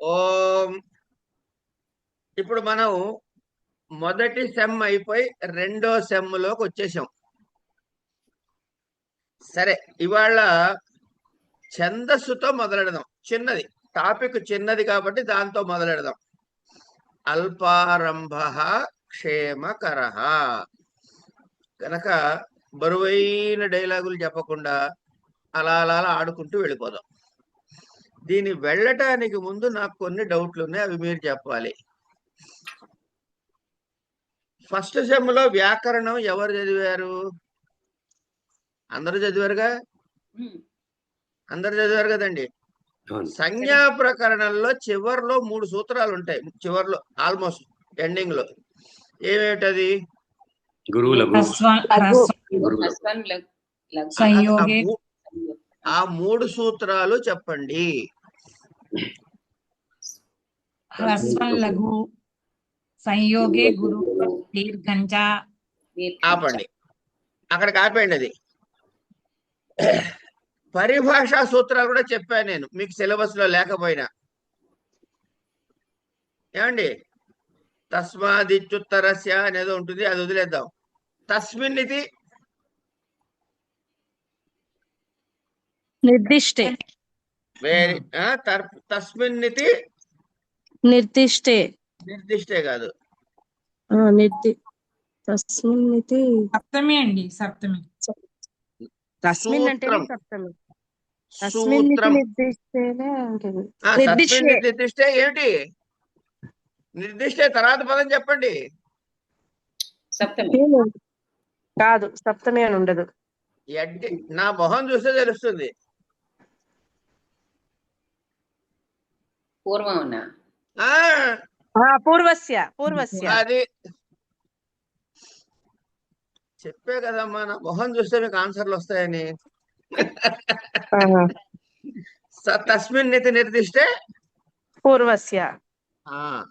ఓం. ఇప్పుడు మనం మొదటి సెమ్ అయిపోయి రెండో సెమ్లోకి వచ్చేసాం. సరే, ఇవాళ ఛందస్సుతో మొదలెడదాం. చిన్నది టాపిక్, చిన్నది కాబట్టి దాంతో మొదలెడదాం. అల్పారంభ క్షేమకర. కనుక బరువైన డైలాగులు చెప్పకుండా అలా అలా అలా ఆడుకుంటూ వెళ్ళిపోదాం. దీని వెళ్ళటానికి ముందు నాకు కొన్ని డౌట్లు ఉన్నాయి, అవి మీరు చెప్పాలి. ఫస్ట్ సెమ్లో వ్యాకరణం ఎవరు చదివారు? అందరూ చదివారుగా? అందరు చదివారు కదండి. సంజ్ఞా ప్రకరణంలో చివర్లో 3 సూత్రాలు ఉంటాయి. చివర్లో ఆల్మోస్ట్ ఎండింగ్ లో ఏమేటది? ఆ 3 సూత్రాలు చెప్పండి. హ్రస్వం లఘు సంయోగే గురు దీర్ఘంచ. ఆపండి, అక్కడికి ఆపండి. అది పరిభాషా సూత్రాలు కూడా చెప్పాను నేను, మీకు సిలబస్ లో లేకపోయినా. ఏమండి, తస్మాదిత్యుత్తరస్య అనేదో ఉంటుంది, అది వదిలేద్దాం. తస్మిన్ ఇది నిర్దిష్టే. వేరే తస్మిన్ ఇది నిర్దిష్టే. నిర్దిష్టే కాదు, తస్మిన్ ఇది సప్తమి అండి, సప్తమి. తస్మిన్ అంటే సప్తమి. తస్మిన్ ఇది నిర్దిష్టేనే ఉంటుంది. నిర్దిష్టే ఏమిటి? నిర్దిష్టే తర్వాత పదం చెప్పండి. సప్తమి కాదు, సప్తమి అని ఉండదు. నా మొహం చూస్తే తెలుస్తుంది. పూర్వస్య. అది చెప్పే కదమ్మా, నా మొహం చూస్తే మీకు ఆన్సర్లు వస్తాయని. తస్మిన్ ఇది నిర్దిష్టే పూర్వస్య.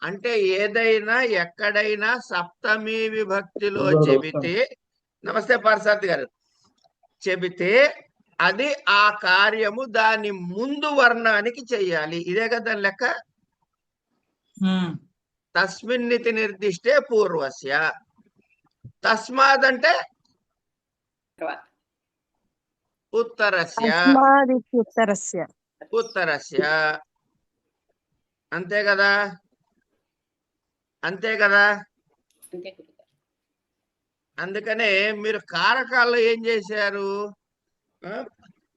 అంటే ఏదైనా ఎక్కడైనా సప్తమి విభక్తిలో చెబితే, నమస్తే పార్సార్థి గారు, చెబితే అది ఆ కార్యము దాని ముందు వర్ణానికి చెయ్యాలి. ఇదే కదా దాని లెక్క. తస్మిన్నితి నిర్దిష్టే పూర్వస్య. తస్మాత్ అంటే ఉత్తరస్య. ఉత్తరస్య అంతే కదా? అంతే కదా? అందుకనే మీరు కారకాల్లో ఏం చేశారు?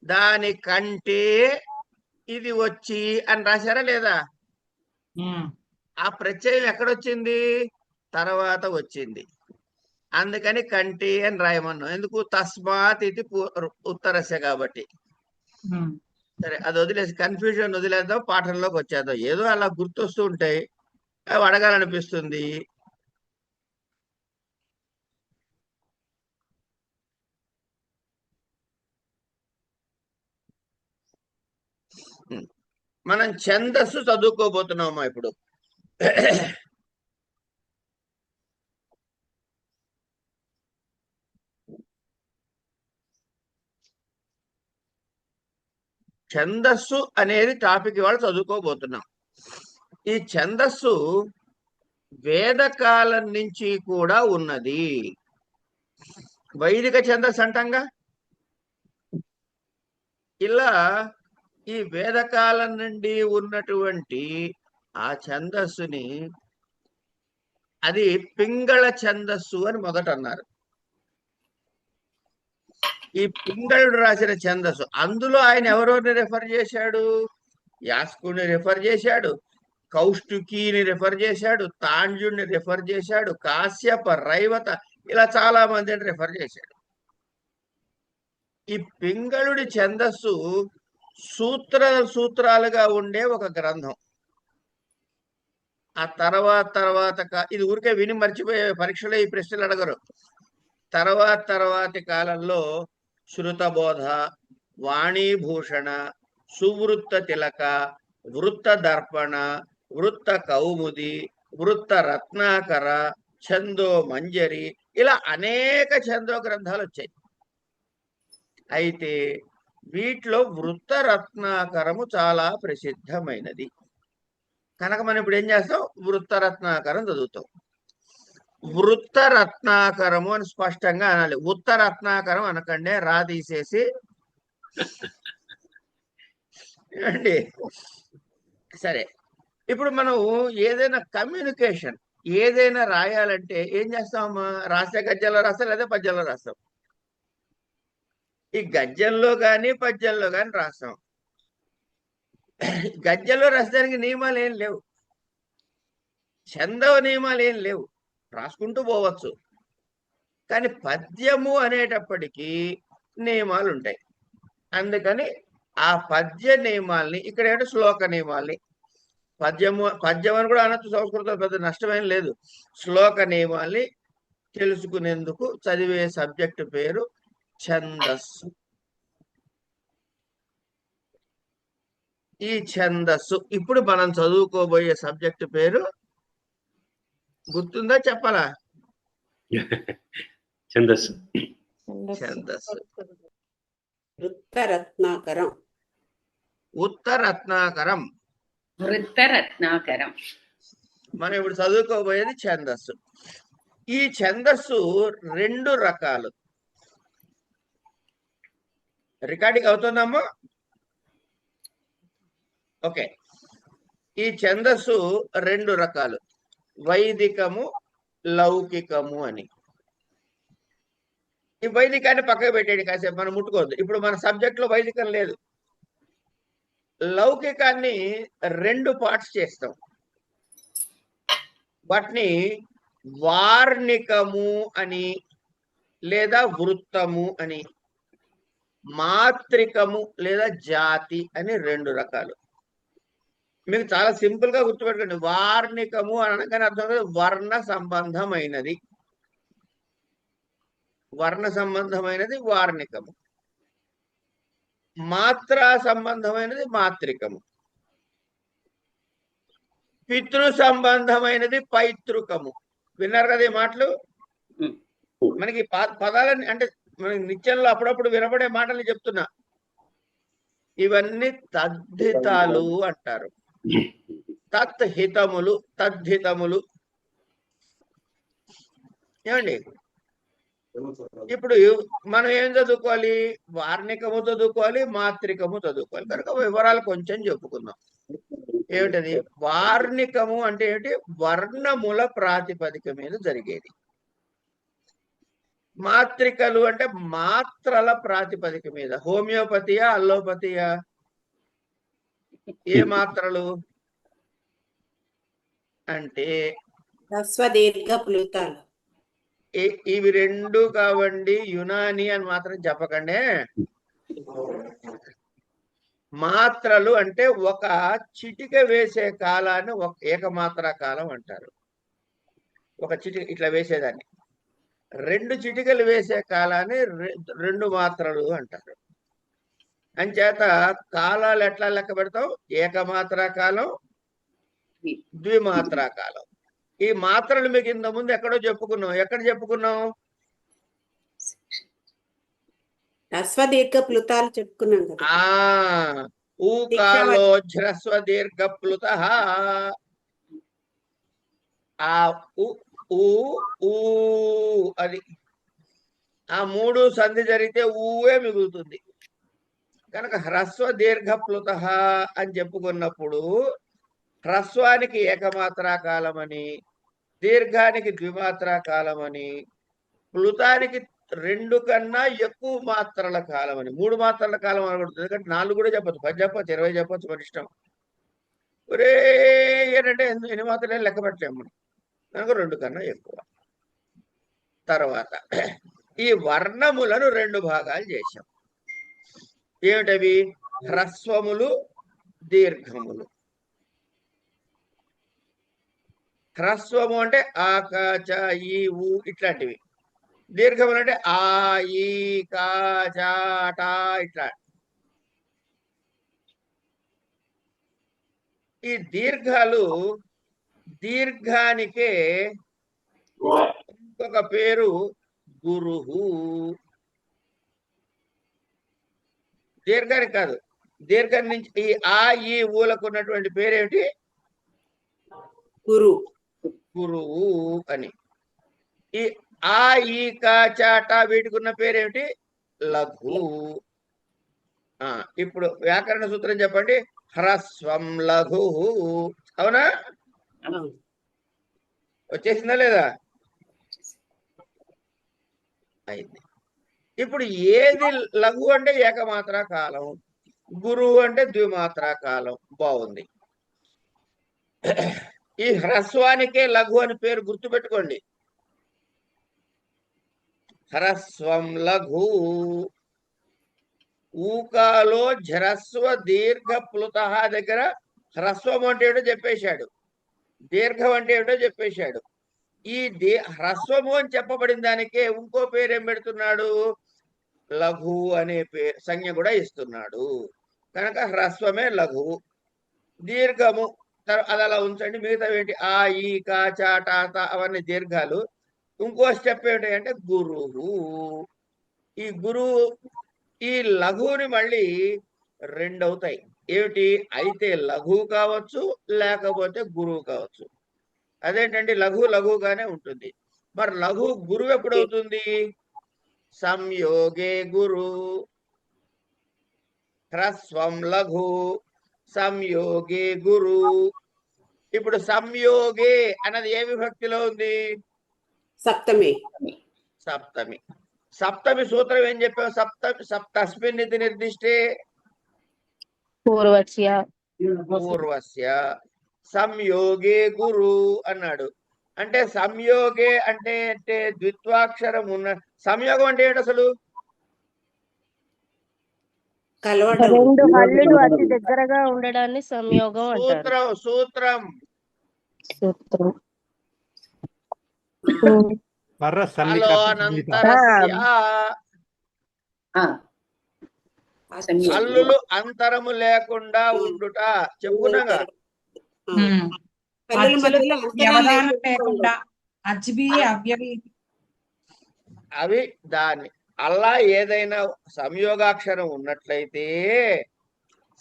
దానికంటే ఇది వచ్చి అని రాశారా లేదా? ఆ ప్రత్యయం ఎక్కడొచ్చింది? తర్వాత వచ్చింది. అందుకని కంటి అని రాయమన్నాం. ఎందుకు? తస్మాత్ ఇది ఉత్తరస్య కాబట్టి. సరే, అది వదిలేసి కన్ఫ్యూజన్ వదిలేద్దాం, పాఠంలోకి వచ్చేద్దాం. ఏదో అలా గుర్తొస్తూ ఉంటాయి, అవి అడగాలనిపిస్తుంది. మనం ఛందస్సు చదువుకోబోతున్నామా ఇప్పుడు? ఛందస్సు అనేది టాపిక్ ఇవాళ చదువుకోబోతున్నాం. ఈ ఛందస్సు వేదకాలం నుంచి కూడా ఉన్నది. వైదిక ఛందస్సు అంటాంగా. ఇలా ఈ వేదకాలం నుండి ఉన్నటువంటి ఆ ఛందస్సుని, అది పింగళ ఛందస్సు అని మొదట అన్నారు. ఈ పింగళుడు రాసిన ఛందస్సు, అందులో ఆయన ఎవరెవరిని రెఫర్ చేశాడు? యాస్కుని రెఫర్ చేశాడు, కౌష్టుకీని రెఫర్ చేశాడు, తాంజుడిని రెఫర్ చేశాడు, కాశ్యప, రైవత, ఇలా చాలా మందిని రెఫర్ చేశాడు. ఈ పింగళుడి ఛందస్సు సూత్రాలుగా ఉండే ఒక గ్రంథం. ఆ తర్వాత ఇది ఊరికే విని మర్చిపోయే, పరీక్షలో ఈ ప్రశ్నలు అడగరు. తర్వాతి కాలంలో శృతబోధ, వాణీభూషణ, సువృత్త తిలక, వృత్త దర్పణ, వృత్త కౌముది, వృత్త రత్నాకర, ఛందో మంజరి, ఇలా అనేక ఛందో గ్రంథాలు వచ్చాయి. అయితే వీటిలో వృత్త రత్నాకరము చాలా ప్రసిద్ధమైనది. కనుక మనం ఇప్పుడు ఏం చేస్తాం? వృత్తరత్నాకరం చదువుతాం. వృత్తరత్నాకరము అని స్పష్టంగా అనాలి. ఉత్తరత్నాకరం అనకండి, రా తీసేసి. అండి సరే, ఇప్పుడు మనం ఏదైనా కమ్యూనికేషన్ ఏదైనా రాయాలంటే ఏం చేస్తామమ్మా? రాసే గద్యంలో రాస్తాం లేదా పద్యంలో రాస్తాం? ఈ గద్యంలో కానీ పద్యంలో కానీ రాస్తాం. గద్యంలో రాసడానికి నియమాలు ఏం లేవు, ఛందవ నియమాలు ఏం లేవు, రాసుకుంటూ పోవచ్చు. కానీ పద్యము అనేటప్పటికీ నియమాలు ఉంటాయి. అందుకని ఆ పద్య నియమాల్ని ఇక్కడ ఏంటో శ్లోక నియమాల్ని, పద్యం అని కూడా అనొచ్చు, సంస్కృతం పెద్ద నష్టమేం లేదు. శ్లోక నియమాల్ని తెలుసుకునేందుకు చదివే సబ్జెక్టు పేరు ఛందస్సు. ఈ ఛందస్సు ఇప్పుడు మనం చదువుకోబోయే సబ్జెక్టు పేరు గుర్తుందా? చెప్పాలా? ఛందస్సు. ఛందస్సు. వృత్తరత్నాకరం. ఉత్తరత్నాకరం. వృత్తరత్నాకరం. మనం ఇప్పుడు చదువుకోబోయేది ఛందస్సు. ఈ ఛందస్సు 2 రకాలు. రికార్డింగ్ అవుతుందమ్మా? ఓకే. ఈ ఛందస్సు 2 రకాలు, వైదికము, లౌకికము అని. ఈ వైదికాన్ని పక్కకు పెట్టేది కాసేపు, మనం ముట్టుకోవద్దు. ఇప్పుడు మన సబ్జెక్ట్ లో వైదికం లేదు. లౌకికాన్ని 2 పార్ట్స్ చేస్తాం. వాటిని వార్ణికము అని లేదా వృత్తము అని, మాత్రికము లేదా జాతి అని 2 రకాలు. మీకు చాలా సింపుల్ గా గుర్తుపెట్టుకోండి. వార్ణికము అనగానే అర్థం కాదు, వర్ణ సంబంధమైనది. వర్ణ సంబంధమైనది వార్ణికము. మాత్రా సంబంధమైనది మాత్రికము. పితృ సంబంధమైనది పైతృకము. విన్నారు కదా ఈ మాటలు? మనకి పదాలని అంటే మనకి నిత్యంలో అప్పుడప్పుడు వినపడే మాటల్ని చెప్తున్నా. ఇవన్నీ తద్ధితాలు అంటారు. తత్హితములు, తద్ధితములు. ఏమండి? ఇప్పుడు మనం ఏం చదువుకోవాలి? వార్ణికము చదువుకోవాలి, మాత్రికము చదువుకోవాలి. కనుక వివరాలు కొంచెం చెప్పుకుందాం. ఏమిటది? వార్ణికము అంటే ఏమిటి? వర్ణముల ప్రాతిపదిక మీద జరిగేది. మాత్రికలు అంటే మాత్రల ప్రాతిపదిక మీద. హోమియోపతియా, అల్లోపతియా? ఏ మాత్రలు అంటే హ్రస్వదీర్ఘ ప్లుతాలు. ఇవి 2 కావండి, యునాని అని మాత్రం చెప్పకండి. మాత్రలు అంటే ఒక చిటిక వేసే కాలాన్ని ఏకమాత్రా కాలం అంటారు. ఒక చిటిక ఇట్లా వేసేదాన్ని, 2 చిటికలు వేసే కాలాన్ని 2 మాత్రలు అంటారు. అంచేత కాలాలు ఎట్లా లెక్క పెడతాం? ఏకమాత్రా కాలం, ద్విమాత్రా కాలం. ఈ మాత్రలు మీకు ఇంత ముందు ఎక్కడో చెప్పుకున్నాం. ఎక్కడ చెప్పుకున్నాం? హ్రస్వదీర్ఘ ప్లుతాలు చెప్పుకున్నాం కదా. ఊకాలో హ్రస్వ దీర్ఘ ప్లుత. ఆ అది ఆ 3 సంధి జరిగితే ఊవే మిగులుతుంది. కనుక హ్రస్వ దీర్ఘ ప్లుత అని చెప్పుకున్నప్పుడు హ్రస్వానికి ఏకమాత్రా కాలం అని, దీర్ఘానికి ద్విమాత్రా కాలం అని, ప్లుతానికి 2 కన్నా ఎక్కువ మాత్రల కాలం అని, 3 మాత్రల కాలం అనకూడదు. ఎందుకంటే 4 కూడా చెప్పచ్చు, 10 చెప్పచ్చు, 20 చెప్పచ్చు, మన ఇష్టం. ఒరే ఏంటంటే ఎన్ని మాత్రలే లెక్క పెట్టలేము మనం. కనుక 2 కన్నా ఎక్కువ. తర్వాత ఈ వర్ణములను 2 భాగాలు చేశాం. ఏమిటవి? హ్రస్వములు, దీర్ఘములు. హ్రస్వము అంటే ఆ, క, చ, ఈ, ఊ ఇట్లాంటివి. దీర్ఘములు అంటే ఆ, ఈ, కా, చ, ట ఇట్లా. ఈ దీర్ఘాలు, దీర్ఘానికే ఇంకొక పేరు గురుహు. దీర్ఘానికి కాదు, దీర్ఘం నుంచి ఈ ఆ, ఈ, ఊలకు ఉన్నటువంటి పేరేమిటి? గురు గురువు అని. ఈ ఆ ఈ కా చాట వీటికి ఉన్న పేరేమిటి? లఘు. ఇప్పుడు వ్యాకరణ సూత్రం చెప్పండి. హ్రస్వం లఘు. అవునా? వచ్చేసిందా లేదా? అయింది. ఇప్పుడు ఏది లఘు అంటే ఏకమాత్రా కాలం, గురువు అంటే ద్విమాత్రా కాలం. బాగుంది. ఈ హ్రస్వానికే లఘు అని పేరు గుర్తుపెట్టుకోండి. హ్రస్వం లఘు. ఊకాలో ఝరస్వ దీర్ఘ ప్లుత దగ్గర హ్రస్వం అంటే ఏమిటో చెప్పేశాడు, దీర్ఘం అంటే ఏమిటో చెప్పేశాడు. ఈ హ్రస్వము అని చెప్పబడిన దానికే ఇంకో పేరు ఏం పెడుతున్నాడు? లఘు అనే పేరు సంజ్ఞ కూడా ఇస్తున్నాడు. కనుక హ్రస్వమే లఘువు. దీర్ఘము అది అలా ఉంచండి. మిగతా ఏంటి? ఆ ఈ కా చా టా తా అవన్నీ దీర్ఘాలు. ఇంకో స్టెప్ ఏంటి అంటే గురువు. ఈ గురువు ఈ లఘువుని మళ్ళీ రెండు అవుతాయి. ఏమిటి? అయితే లఘువు కావచ్చు, లేకపోతే గురువు కావచ్చు. అదేంటండి? లఘు లఘువుగానే ఉంటుంది. మరి లఘు గురువు ఎప్పుడవుతుంది? సంయోగే గురు. హ్రస్వం లఘు సంయోగే గురు. ఇప్పుడు సంయోగే అన్నది ఏ విభక్తిలో ఉంది? సప్తమి. సప్తమి. సప్తమి సూత్రం ఏం చెప్పాం? తస్మిన్ ఇది నిర్దిష్టే పూర్వస్య. పూర్వస్య సంయోగే గురు అన్నాడు. అంటే సంయోగే అంటే ద్విత్వాక్షరం ఉన్న సంయోగం అంటే ఏంటి అసలు? కలవడం. రెండు హల్లులు అతి దగ్గరగా ఉండడాన్ని సంయోగం అంటారు. సూత్రం. హల్లులు అంతరము లేకుండా ఉండుట చెప్పుకున్నాగా. వ్యవధానం లేకుండా అవి దాన్ని అలా ఏదైనా సంయోగాక్షరం ఉన్నట్లయితే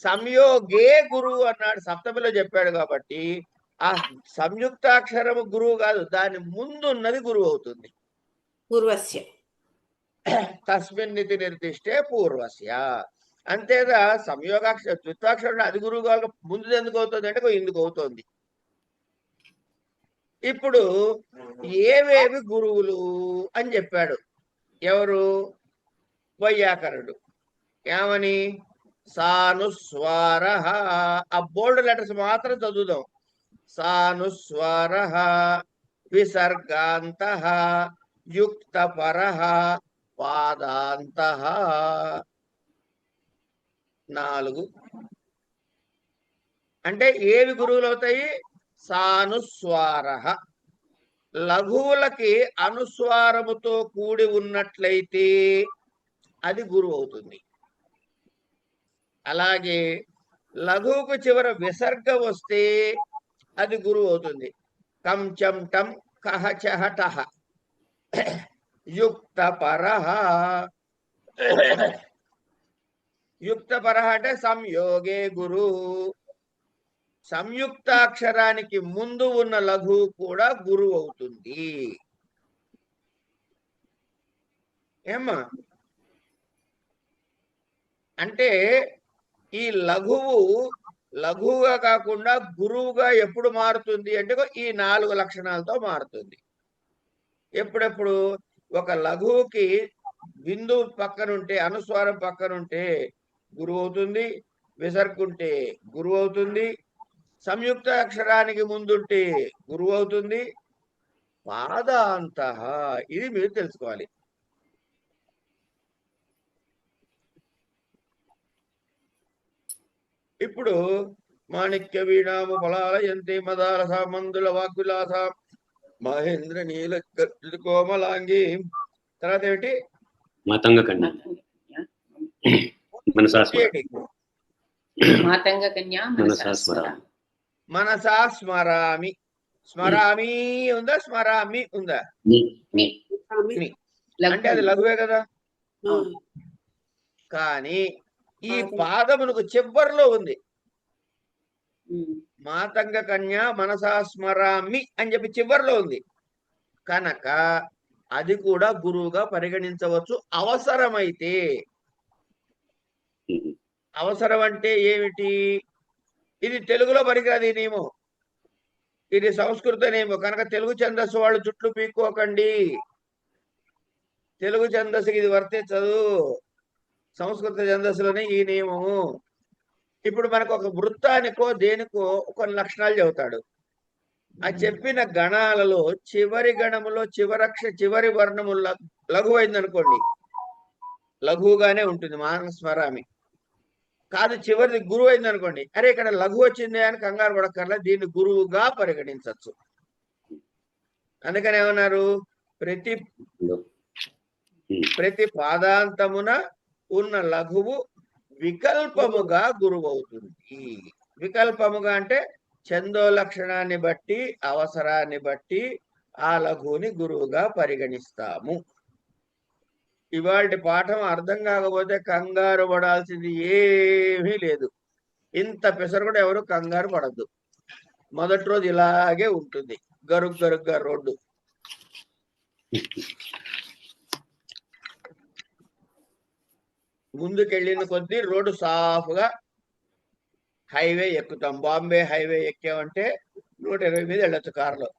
సంయోగే గురువు అన్నాడు, సప్తమిలో చెప్పాడు. కాబట్టి ఆ సంయుక్తాక్షరము గురువు కాదు, దాని ముందు ఉన్నది గురువు అవుతుంది. పూర్వస్య. తస్మిన్ ఇది నిర్దిష్టే పూర్వస్య. అంతేగా సంయోగాక్షరం ద్విత్వాక్షరం అది గురువు కావాలి, ముందు ఎందుకు అవుతుంది అంటే ఇందుకు అవుతుంది. ఇప్పుడు ఏవేవి గురువులు అని చెప్పాడు ఎవరు? వైయాకరణుడు. ఏమని? సానుస్వార. ఆ బోల్డ్ లెటర్స్ మాత్రం చదువుదాం. సానుస్వార విసర్గాంత యుక్తపర పాదాంత. 4 అంటే ఏవి గురువులు అవుతాయి? సానుస్వార. లఘువులకి అనుస్వారముతో కూడి ఉన్నట్లయితే అది గురువు అవుతుంది. అలాగే లఘువుకు చివర విసర్గ వస్తే అది గురువు అవుతుంది. కం చం టం కహ చహ టహ. యుక్తపర. యుక్తపర అంటే సంయోగే గురు. సంయుక్తాక్షరానికి ముందు ఉన్న లఘువు కూడా గురువు అవుతుంది. ఏమ్మా? అంటే ఈ లఘువు లఘువుగా కాకుండా గురువుగా ఎప్పుడు మారుతుంది అంటే ఈ 4 లక్షణాలతో మారుతుంది. ఎప్పుడెప్పుడు? ఒక లఘువుకి బిందు పక్కనుంటే, అనుస్వారం పక్కనుంటే గురువు అవుతుంది, విసర్గుంటే గురువు అవుతుంది, సంయుక్త అక్షరానికి ముందుంటే గురువు అవుతుంది, పాదాంత. ఇది మీరు తెలుసుకోవాలి. ఇప్పుడు మాణిక్య వీణాము ఫలాలయంతి మదాలస మందుల వాగ్విలాస మహేంద్ర నీల కోమలాంగి. తర్వాత ఏమిటి? మాతంగ కన్య. మనసా స్మరామి. స్మరామి ఉందా? స్మరామి ఉందా? అంటే అది లఘువే కదా. కానీ ఈ పాదమునకు చివరిలో ఉంది. మాతంగ కన్య మనసా స్మరామి అని చెప్పి చివరిలో ఉంది కనుక అది కూడా గురువుగా పరిగణించవచ్చు అవసరమైతే. అవసరం అంటే ఏమిటి? ఇది తెలుగులో పనికిరాదు ఈ నియమం, ఇది సంస్కృత నియమం కనుక తెలుగు ఛందస్సు వాళ్ళు చుట్లు పీక్కోకండి. తెలుగు ఛందస్సుకి ఇది వర్తించదు, సంస్కృత ఛందస్సులోనే ఈ నియమము. ఇప్పుడు మనకు ఒక వృత్తానికో దేనికో కొన్ని లక్షణాలు చెబుతాడు. ఆ చెప్పిన గణాలలో చివరి గణములో చివరి వర్ణము లఘువైంది అనుకోండి, లఘువుగానే ఉంటుంది మానస్మరామి. కాదు చివరిది గురువు అయింది అనుకోండి, అరే ఇక్కడ లఘు వచ్చింది అని కంగారు పడక్కర్లా, దీన్ని గురువుగా పరిగణించవచ్చు. అందుకని ఏమన్నారు, ప్రతి పాదాంతమున ఉన్న లఘువు వికల్పముగా గురువు అవుతుంది. వికల్పముగా అంటే ఛందో లక్షణాన్ని బట్టి అవసరాన్ని బట్టి ఆ లఘువుని గురువుగా పరిగణిస్తాము. ఇవాళ పాఠం అర్థం కాకపోతే కంగారు పడాల్సింది ఏమీ లేదు. ఇంత పెసరు కూడా ఎవరు కంగారు పడద్దు. మొదటి రోజు ఇలాగే ఉంటుంది, గరుగ్గా రోడ్డు. ముందుకెళ్ళిన కొద్దీ రోడ్డు సాఫ్గా హైవే ఎక్కుతాం. బాంబే హైవే ఎక్కామంటే 120 మీద వెళ్ళొచ్చు కారులో.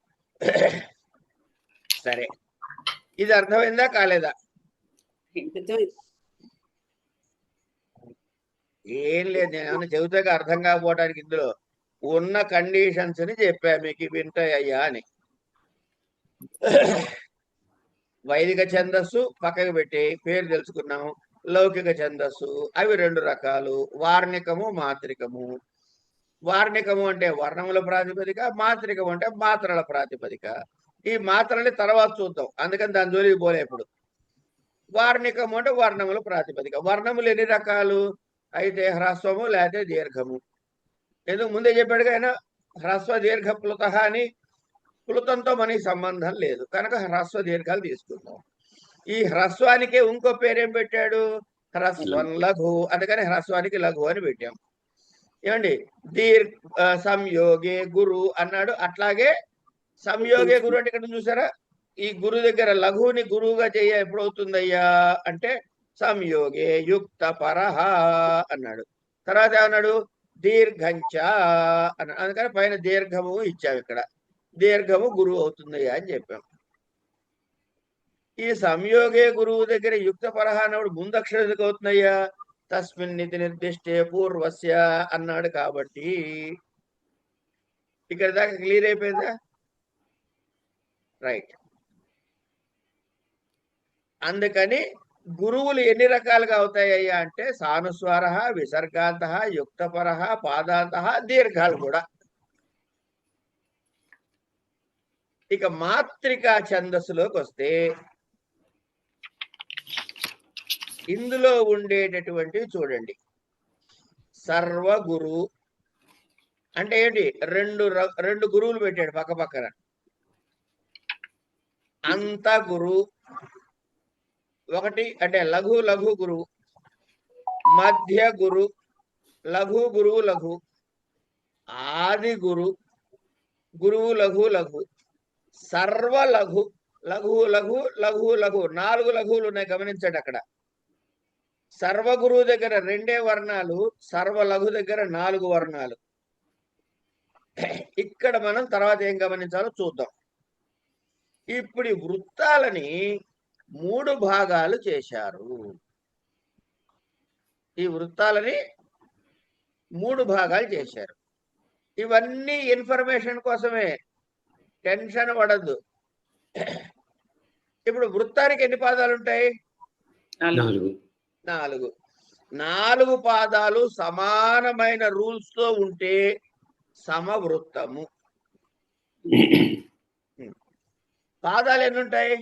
సరే, ఇది అర్థమైందా కాలేదా? ఏం లేదు, నేను ఏమైనా చెబితే అర్థం కాకపోవడానికి ఇందులో ఉన్న కండిషన్స్ ని చెప్పా మీకు, వింటాయ్యా అని. వైదిక ఛందస్సు పక్కకు పెట్టి పేరు తెలుసుకున్నాము. లౌకిక ఛందస్సు అవి 2 రకాలు, వార్ణికము మాత్రికము. వార్ణికము అంటే వర్ణముల ప్రాతిపదిక, మాత్రికము అంటే మాత్రల ప్రాతిపదిక. ఈ మాత్రల్ని తర్వాత చూద్దాం, అందుకని దాని జోలికి పోలే. ఇప్పుడు వార్ణికము అంటే వర్ణముల ప్రాతిపదిక. వర్ణములు ఎన్ని రకాలు అయితే హ్రస్వము లేకపోతే దీర్ఘము. ఎందుకు ముందే చెప్పాడు ఆయన, హ్రస్వ దీర్ఘ ప్లుత అని. ప్లుతంతో మనకి సంబంధం లేదు కనుక హ్రస్వ దీర్ఘాలు తీసుకుందాం. ఈ హ్రస్వానికి ఇంకో పేరేం పెట్టాడు, హ్రస్వం లఘు. అందుకని హ్రస్వానికి లఘు అని పెట్టాం. ఏమండి, సంయోగే గురు అన్నాడు. అట్లాగే సంయోగే గురు అంటే ఇక్కడ చూసారా, ఈ గురు దగ్గర లఘువుని గురువుగా ఎప్పుడవుతుందయ్యా అంటే సంయోగే యుక్త పరహ అన్నాడు. తర్వాత ఏమన్నాడు, దీర్ఘంచ అన్నాడు. అందుకని పైన దీర్ఘము ఇచ్చాము, ఇక్కడ దీర్ఘము గురువు అవుతుందయ్యా అని చెప్పాం. ఈ సంయోగే గురువు దగ్గర యుక్త పరహ అన్నప్పుడు ముందు అక్షరం ఎందుకు అవుతుందయ్యా, తస్మిన్ నితి నిర్దిష్టే పూర్వస్య అన్నాడు. కాబట్టి ఇక్కడ దాకా క్లియర్ అయిపోయిందా? రైట్. అందుకని గురువులు ఎన్ని రకాలుగా అవుతాయ్యా అంటే సానుస్వార, విసర్గాంత, యుక్తపర, పాదాంత, దీర్ఘాలు కూడా. ఇక మాత్రికా ఛందస్సులోకి వస్తే ఇందులో ఉండేటటువంటివి చూడండి. సర్వగురు అంటే ఏంటి, రెండు గురువులు పెట్టాడు పక్క పక్కన. అంత గురు ఒకటి అంటే లఘు గురువు, మధ్య గురు లఘు గురువు లఘు, ఆది గురువు లఘు, సర్వ లఘు 4 లఘువులు ఉన్నాయి, గమనించండి. అక్కడ సర్వగురువు దగ్గర 2 వర్ణాలు, సర్వలఘు దగ్గర 4 వర్ణాలు. ఇక్కడ మనం తర్వాత ఏం గమనించాలో చూద్దాం. ఇప్పుడు ఈ వృత్తాలని 3 భాగాలు చేశారు. ఈ వృత్తాలని 3 భాగాలు చేశారు. ఇవన్నీ ఇన్ఫర్మేషన్ కోసమే, టెన్షన్ పడద్దు. ఇప్పుడు వృత్తానికి ఎన్ని పాదాలు ఉంటాయి? 4 పాదాలు సమానమైన రూల్స్ తో ఉంటే సమవృత్తము. పాదాలు ఎన్ని ఉంటాయి?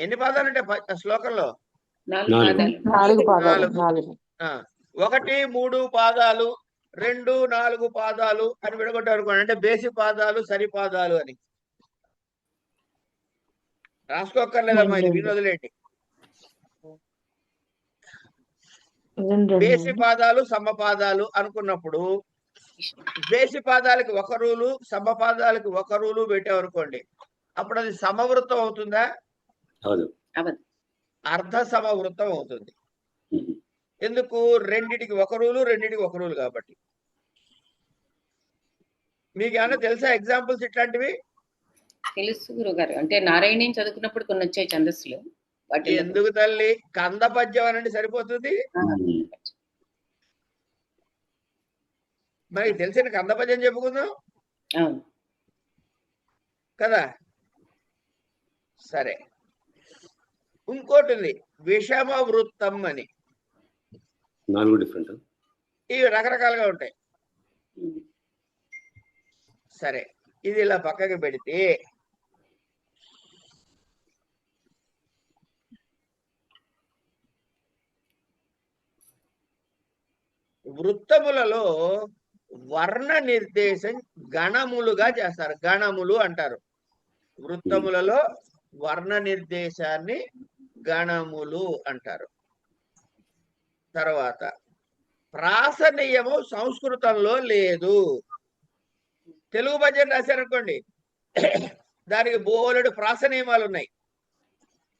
ఎన్ని పాదాలు ఉంటాయి శ్లోకంలో? 4 పాదాలు. 1, 3 పాదాలు, 2, 4 పాదాలు అని విడగొట్టారు అనుకోండి. అంటే బేసి పాదాలు, సరి పాదాలు అని రాసుకోక్కర్లేదమ్మా, ఇది విని వదిలేండి. బేసి పాదాలు సమపాదాలు అనుకున్నప్పుడు బేసి పాదాలకి ఒక రూలు సమపాదాలకి ఒక రూలు పెట్టామనుకోండి, అప్పుడు అది సమవృత్తం అవుతుందా? అర్ధ సమవృత్తం అవుతుంది. ఎందుకు? రెండిటికి ఒక రూలు, రెండిటికి ఒక రూలు కాబట్టి. మీకు ఏమన్నా తెలుసా ఎగ్జాంపుల్స్ ఇట్లాంటివి? తెలుసు గురుగారు, అంటే నారాయణ చదువుకున్నప్పుడు కొన్ని వచ్చాయి ఛందస్సులు. ఎందుకు తల్లి, కంద పద్యం అనండి సరిపోతుంది. మనకి తెలిసిన కంద పద్యం చెప్పుకుందాం కదా. సరే, ఇంకోటి ఉంది విషమ వృత్తం అని. 4 డిఫరెంట్. ఇవి రకరకాలుగా ఉంటాయి. సరే, ఇది ఇలా పక్కకి పెడితే వృత్తములలో వర్ణ నిర్దేశం గణములుగా చేస్తారు. గణములు అంటారు. వృత్తములలో వర్ణ నిర్దేశాన్ని గణములు అంటారు. తర్వాత ప్రాస నియమం సంస్కృతంలో లేదు. తెలుగు పద్యం రాశారనుకోండి, దానికి బోలెడు ప్రాస నియమాలు ఉన్నాయి.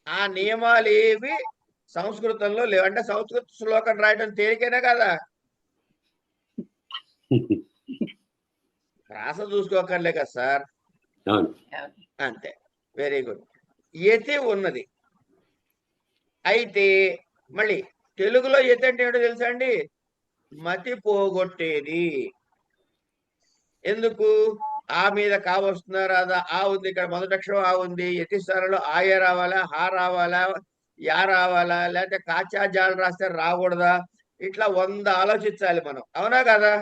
ఆ నియమాలు ఏవి సంస్కృతంలో లేవు. అంటే సంస్కృత శ్లోకం రాయడం తేలికైనా కదా. ప్రాస చూసుకోకర్లే కదా సార్. అంతే, వెరీ గుడ్. యతి ఉన్నది. అయితే మళ్ళీ తెలుగులో యతి అంటే ఏమిటో తెలుసా అండి? మతి పోగొట్టేది. ఎందుకు? ఆ మీద కా వస్తుందా రాదా? ఆ ఉంది, ఇక్కడ మొదటి అక్షరం ఆ ఉంది. యతి స్థానంలో ఆయ రావాలా, హా రావాలా, యా రావాలా, లేకపోతే కాచా జాలు రాస్తే రాకూడదా? ఇట్లా 100 ఆలోచించాలి మనం, అవునా కదా?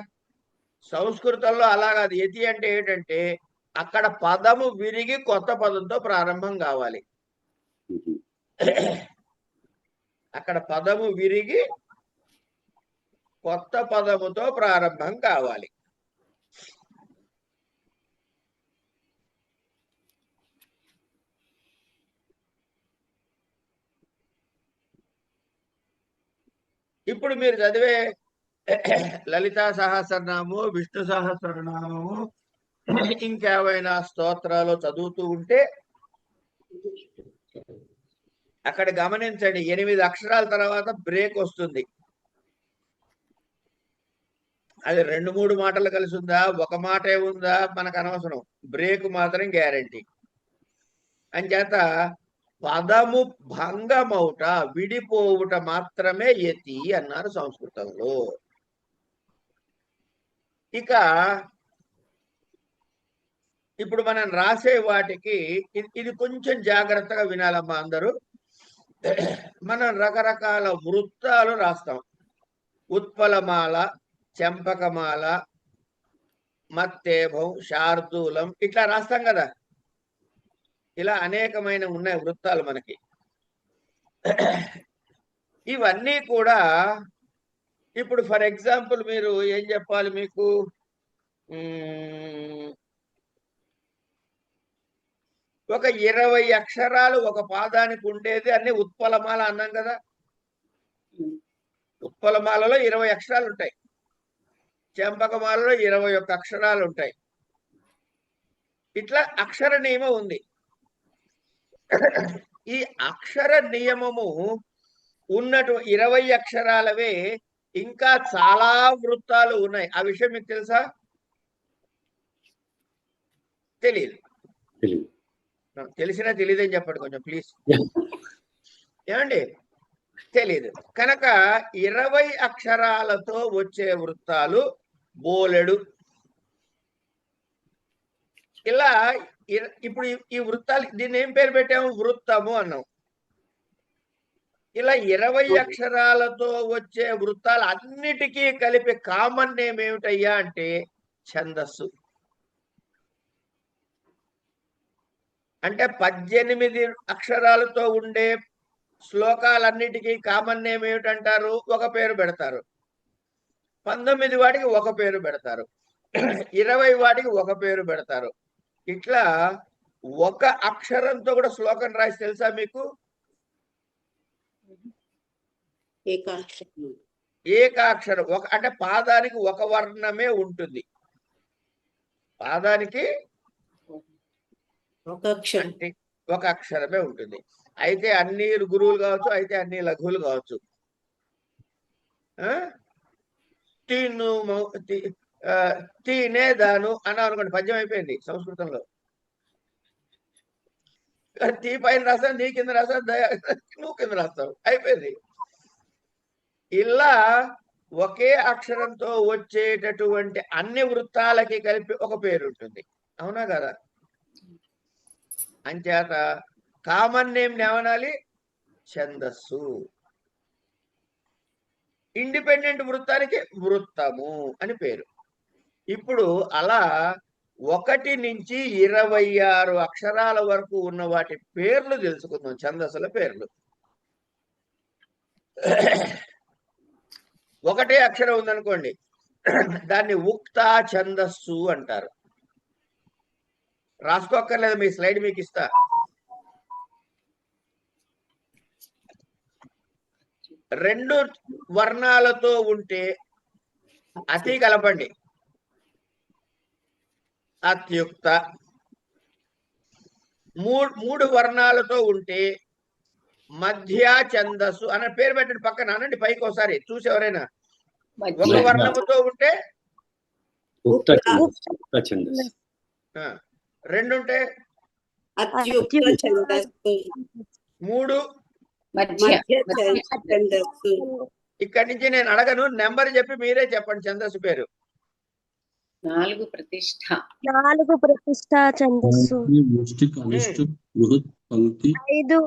సంస్కృతంలో అలా కాదు. యతి అంటే ఏంటంటే అక్కడ పదము విరిగి కొత్త పదంతో ప్రారంభం కావాలి. అక్కడ పదము విరిగి కొత్త పదముతో ప్రారంభం కావాలి. ఇప్పుడు మీరు చదివే లలితా సహస్రనామము, విష్ణు సహస్రనామము, ఇంకేమైనా స్తోత్రాలు చదువుతూ ఉంటే అక్కడ గమనించండి, 8 అక్షరాల తర్వాత బ్రేక్ వస్తుంది. అది 2-3 మాటలు కలిసి ఉందా, ఒక మాటే ఉందా, మనకు అనవసరం. బ్రేక్ మాత్రం గ్యారంటీ. అంచేత పదము భంగమౌట, విడిపోవుట మాత్రమే యతి అన్నారు సంస్కృతంలో. ఇక ఇప్పుడు మనం రాసే వాటికి ఇది కొంచెం జాగ్రత్తగా వినాలమ్మా అందరూ. మనం రకరకాల వృత్తాలు రాస్తాం. ఉత్పలమాల, చెంపకమాల, మత్తేభం, శార్దూలం, ఇట్లా రాస్తాం కదా. ఇలా అనేకమైన ఉన్నాయి వృత్తాలు మనకి. ఇవన్నీ కూడా ఇప్పుడు ఫర్ ఎగ్జాంపుల్ మీరు ఏం చెప్పాలి, మీకు ఒక 20 అక్షరాలు ఒక పాదానికి ఉండేది అన్ని ఉత్పలమాల అన్నాం కదా. ఉత్పలమాలలో 20 అక్షరాలు ఉంటాయి. చెంపకమాలలో 21 అక్షరాలు ఉంటాయి. ఇట్లా అక్షర నియమం ఉంది. ఈ అక్షర నియమము ఉన్నటు 20 అక్షరాలవే ఇంకా చాలా వృత్తాలు ఉన్నాయి. ఆ విషయం మీకు తెలుసా? తెలియదు. తెలిసినా తెలియదని చెప్పండి కొంచెం ప్లీజ్. ఏమండి? తెలీదు కనుక 20 అక్షరాలతో వచ్చే వృత్తాలు బోలెడు. ఇలా ఇప్పుడు ఈ వృత్తాలు, దీన్ని ఏం పేరు పెట్టాము? వృత్తము అన్నాం. ఇలా 20 అక్షరాలతో వచ్చే వృత్తాలు అన్నిటికీ కలిపి కామన్ నేమ్ ఏమిటయ్యా అంటే ఛందస్సు. అంటే 18 అక్షరాలతో ఉండే శ్లోకాలన్నిటికీ కామన్ నేమ్ ఏమిటంటారు? ఒక పేరు పెడతారు. 19 వాటికి ఒక పేరు పెడతారు. 20 వాటికి ఒక పేరు పెడతారు. ఇట్లా ఒక అక్షరంతో కూడా శ్లోకం రాసి తెలుసా మీకు? ఏకాక్షరం అంటే పాదానికి ఒక వర్ణమే ఉంటుంది. పాదానికి ఒక అక్షరం. అంటే ఒక అక్షరమే ఉంటుంది. అయితే అన్ని గురువులు కావచ్చు, అయితే అన్ని లఘువులు కావచ్చు. తీను తీనే దాను అన్నా అనుకోండి, పద్యం అయిపోయింది సంస్కృతంలో. తీ పైన రాస్తావు, నీ కింద రాస్తావు, నువ్వు కింద రాస్తావు, అయిపోయింది. ఇలా ఒకే అక్షరంతో వచ్చేటటువంటి అన్ని వృత్తాలకి కలిపి ఒక పేరు ఉంటుంది. అవునా కదా? అంచేత కామన్ నేమ్ ఏమనాలి? ఛందస్సు. ఇండిపెండెంట్ వృత్తానికి వృత్తము అని పేరు. ఇప్పుడు అలా 1 నుంచి 26 అక్షరాల వరకు ఉన్న వాటి పేర్లు తెలుసుకుందాం, ఛందస్సుల పేర్లు. ఒకటే అక్షరం ఉందనుకోండి, దాన్ని ఉక్తా ఛందస్సు అంటారు. రాసుకోక్కర్లేదు, మీ స్లైడ్ మీకు ఇస్తా. రెండు వర్ణాలతో ఉంటే అతి కలపండి, అత్యుక్త. మూడు వర్ణాలతో ఉంటే మధ్య ఛందస్సు అన్న పేరు పెట్టండి. పక్కన అనండి, పైకి ఒకసారి చూసి ఎవరైనా. ఒక వర్ణముతో ఉంటే రెండుంటే అత్యుక్త ఛందస్సు. 3 మధ్య ఛందస్సు. ఇక్కడి నుంచి నేను అడగను, నెంబర్ చెప్పి మీరే చెప్పండి ఛందస్సు పేరు. 4 ప్రతిష్ఠ. 4 ప్రతిష్ఠ ఛందస్సు. 5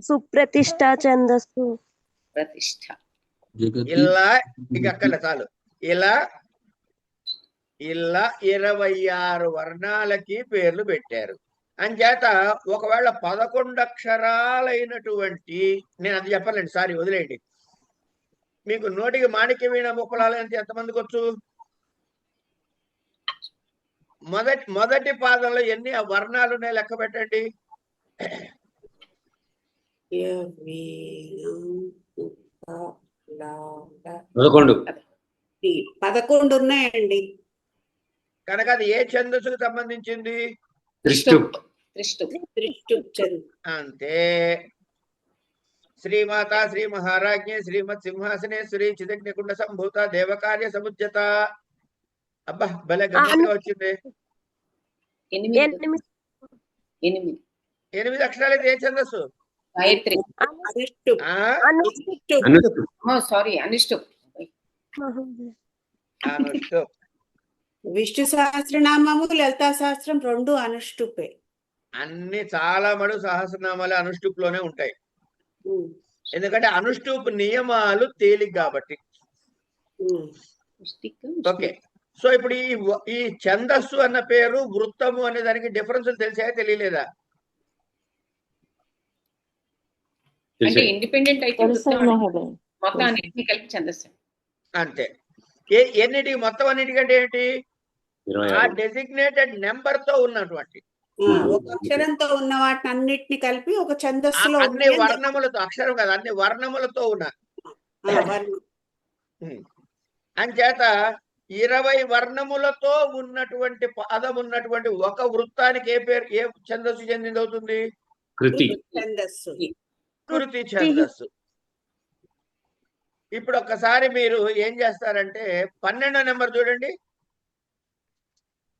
సుప్రతిష్ఠ ఛందస్సు. ప్రతిష్ఠ. ఇలా ఇక అక్కడ చాలు. ఇలా 26 వర్ణాలకి పేర్లు పెట్టారు. అంచేత ఒకవేళ 11 అక్షరాలైనటువంటి, నేను అది చెప్పాలండి, సారీ వదిలేయండి. మీకు నోటికి మాణిక్య వీణ ముక్కలాలు ఎంతమందికి వచ్చు? మొదటి పాదంలో ఎన్ని వర్ణాలు ఉన్నాయి లెక్క పెట్టండి. 11 ఉన్నాయండి. కనుక అది ఏ ఛందస్సుకు సంబంధించింది? అంతే. శ్రీమాత శ్రీ మహారాజ్ఞ శ్రీమత్ సింహాసనేశ్వరి చిదగ్నికుండ సంభూత దేవకార్య సముజ్జత. అబ్బా భలే గమ్మత్తుగా వచ్చింది. 8 అక్షరాలైతే ఏ ఛందస్సు? గాయత్రి. సారీ, అనుష్టుప్. అనుష్టుప్. విష్ణు సహస్రనామము లలితా సహస్రం 2 అనుష్టుపే. అన్ని చాలా మడు సహస్రనామాలు అనుష్టుప్ లోనే ఉంటాయి. ఎందుకంటే అనుష్టుప్ నియమాలు తేలిక కాబట్టి. ఓకే, సో ఇప్పుడు ఈ ఛందస్సు అన్న పేరు, వృత్తము అనే దానికి డిఫరెన్స్ తెలిసాయా తెలియలేదా? అంటే ఇండిపెండెంట్ అయితే మొత్తం అన్నిటిని కలిపి ఛందస్సు. అంతే. ఎన్నిటికి? మొత్తం అన్నిటికంటే ఏంటి? ఆ డెసిగ్నేటెడ్ నెంబర్ తో ఉన్నటువంటి ఒక అక్షరంతో ఉన్న వాటిని అన్నిటిని కలిపి ఒక ఛందస్సులో అన్ని వర్ణములతో, అక్షరం కదా, అన్ని వర్ణములతో ఉన్న. అంచేత 20 వర్ణములతో ఉన్నటువంటి పదం ఉన్నటువంటి ఒక వృత్తానికి ఏ పేరు, ఏ ఛందస్సు చెందింది అవుతుంది? కృతి ఛందస్సు. కృతి ఛందస్సు. ఇప్పుడు ఒక్కసారి మీరు ఏం చేస్తారంటే 12వ నెంబర్ చూడండి,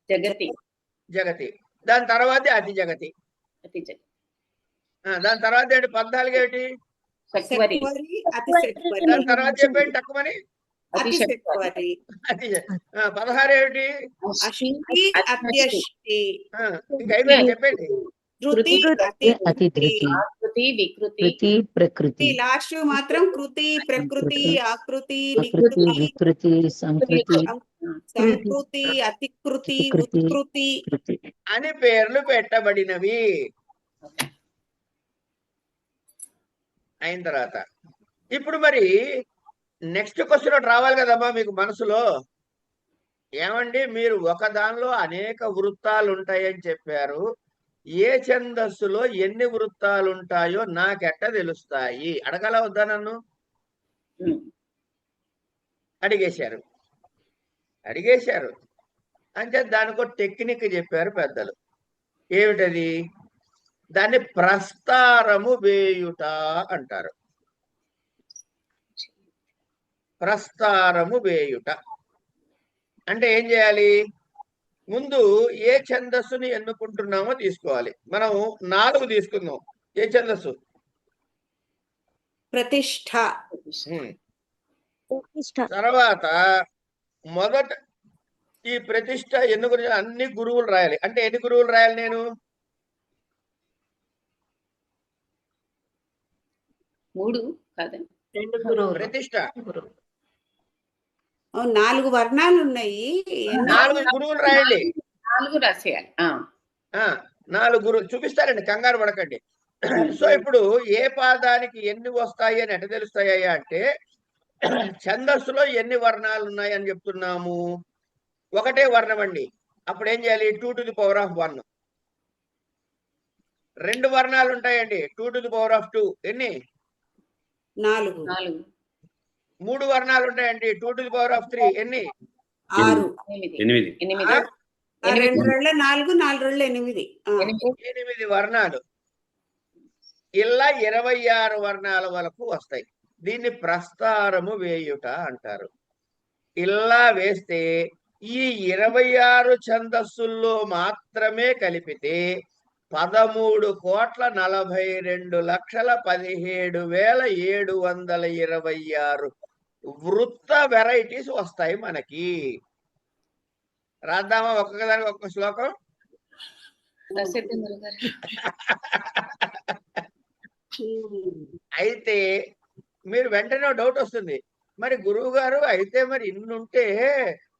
జగతి. జగతి. దాని తర్వాత అతి జగతి. దాని తర్వాత ఏంటి? 14 ఏంటి? దాని తర్వాత చెప్పండి తక్కువని. 16 ఏమిటి? ఇంకా చెప్పండి. ప్రకృతి. లాస్ట్ మాత్రం కృతి, ప్రకృతి, ఆకృతి, వికృతి, సంకృతి, అతికృతి, ఉత్కృతి అని పేర్లు పెట్టబడినవి. అయిన తర్వాత ఇప్పుడు మరి నెక్స్ట్ క్వశ్చన్ రావాలి కదమ్మా మీకు మనసులో. ఏమండి, మీరు ఒక దానిలో అనేక వృత్తాలు ఉంటాయని చెప్పారు, ఏ ఛందస్సులో ఎన్ని వృత్తాలు ఉంటాయో నాకెట్ట తెలుస్తాయి? అడగల వద్దా నన్ను? అడిగేశారు అంటే దానికో టెక్నిక్ చెప్పారు పెద్దలు. ఏమిటది? దాన్ని ప్రస్తారము వేయుట అంటారు. ప్రస్తారము వేయుట అంటే ఏం చేయాలి? ముందు ఏ ఛందస్సుని ఎన్నుకుంటున్నామో తీసుకోవాలి. మనం 4 తీసుకుందాం. ఏ ఛందస్సు? ప్రతిష్ఠ. తర్వాత మొదట ఈ ప్రతిష్ట ఎన్నుకు అన్ని గురువులు రాయాలి. అంటే ఎన్ని గురువులు రాయాలి నేను? 3 కాదా? ప్రతిష్ట 4 వర్ణాలు ఉన్నాయి. 4 గురువులు రాయండి. 4 రాసేయాలి. 4 గురువులు చూపిస్తారండి, కంగారు పడకండి. సో ఇప్పుడు ఏ పాదానికి ఎన్ని వస్తాయి అని ఎట్ట తెలుస్తాయా అంటే, ఛందస్సులో ఎన్ని వర్ణాలు ఉన్నాయి అని చెప్తున్నాము. ఒకటే వర్ణం అండి. అప్పుడు ఏం చేయాలి? 2 to the power of 1. 2 వర్ణాలు ఉంటాయండి. 2 to the power of 2 ఎన్ని? 4. 3 వర్ణాలు ఉంటాయండి. 2 to the power of 3 ఎన్ని? 6. 8. 2 రెళ్ళ 4, 4 రెళ్ళ 8. 8 వర్ణాలు. ఇలా 26 వర్ణాల వరకు వస్తాయి. దీన్ని ప్రస్తారము వేయుట అంటారు. ఇలా వేస్తే ఈ 26 ఛందస్సుల్లో మాత్రమే కలిపితే 13,42,17,726 వృత్త వెరైటీస్ వస్తాయి మనకి. రాద్దామా ఒక్కొక్కదానికి ఒక్కొక్క శ్లోకం? అయితే మీరు వెంటనే డౌట్ వస్తుంది, మరి గురువు గారు అయితే మరి ఇన్నుంటే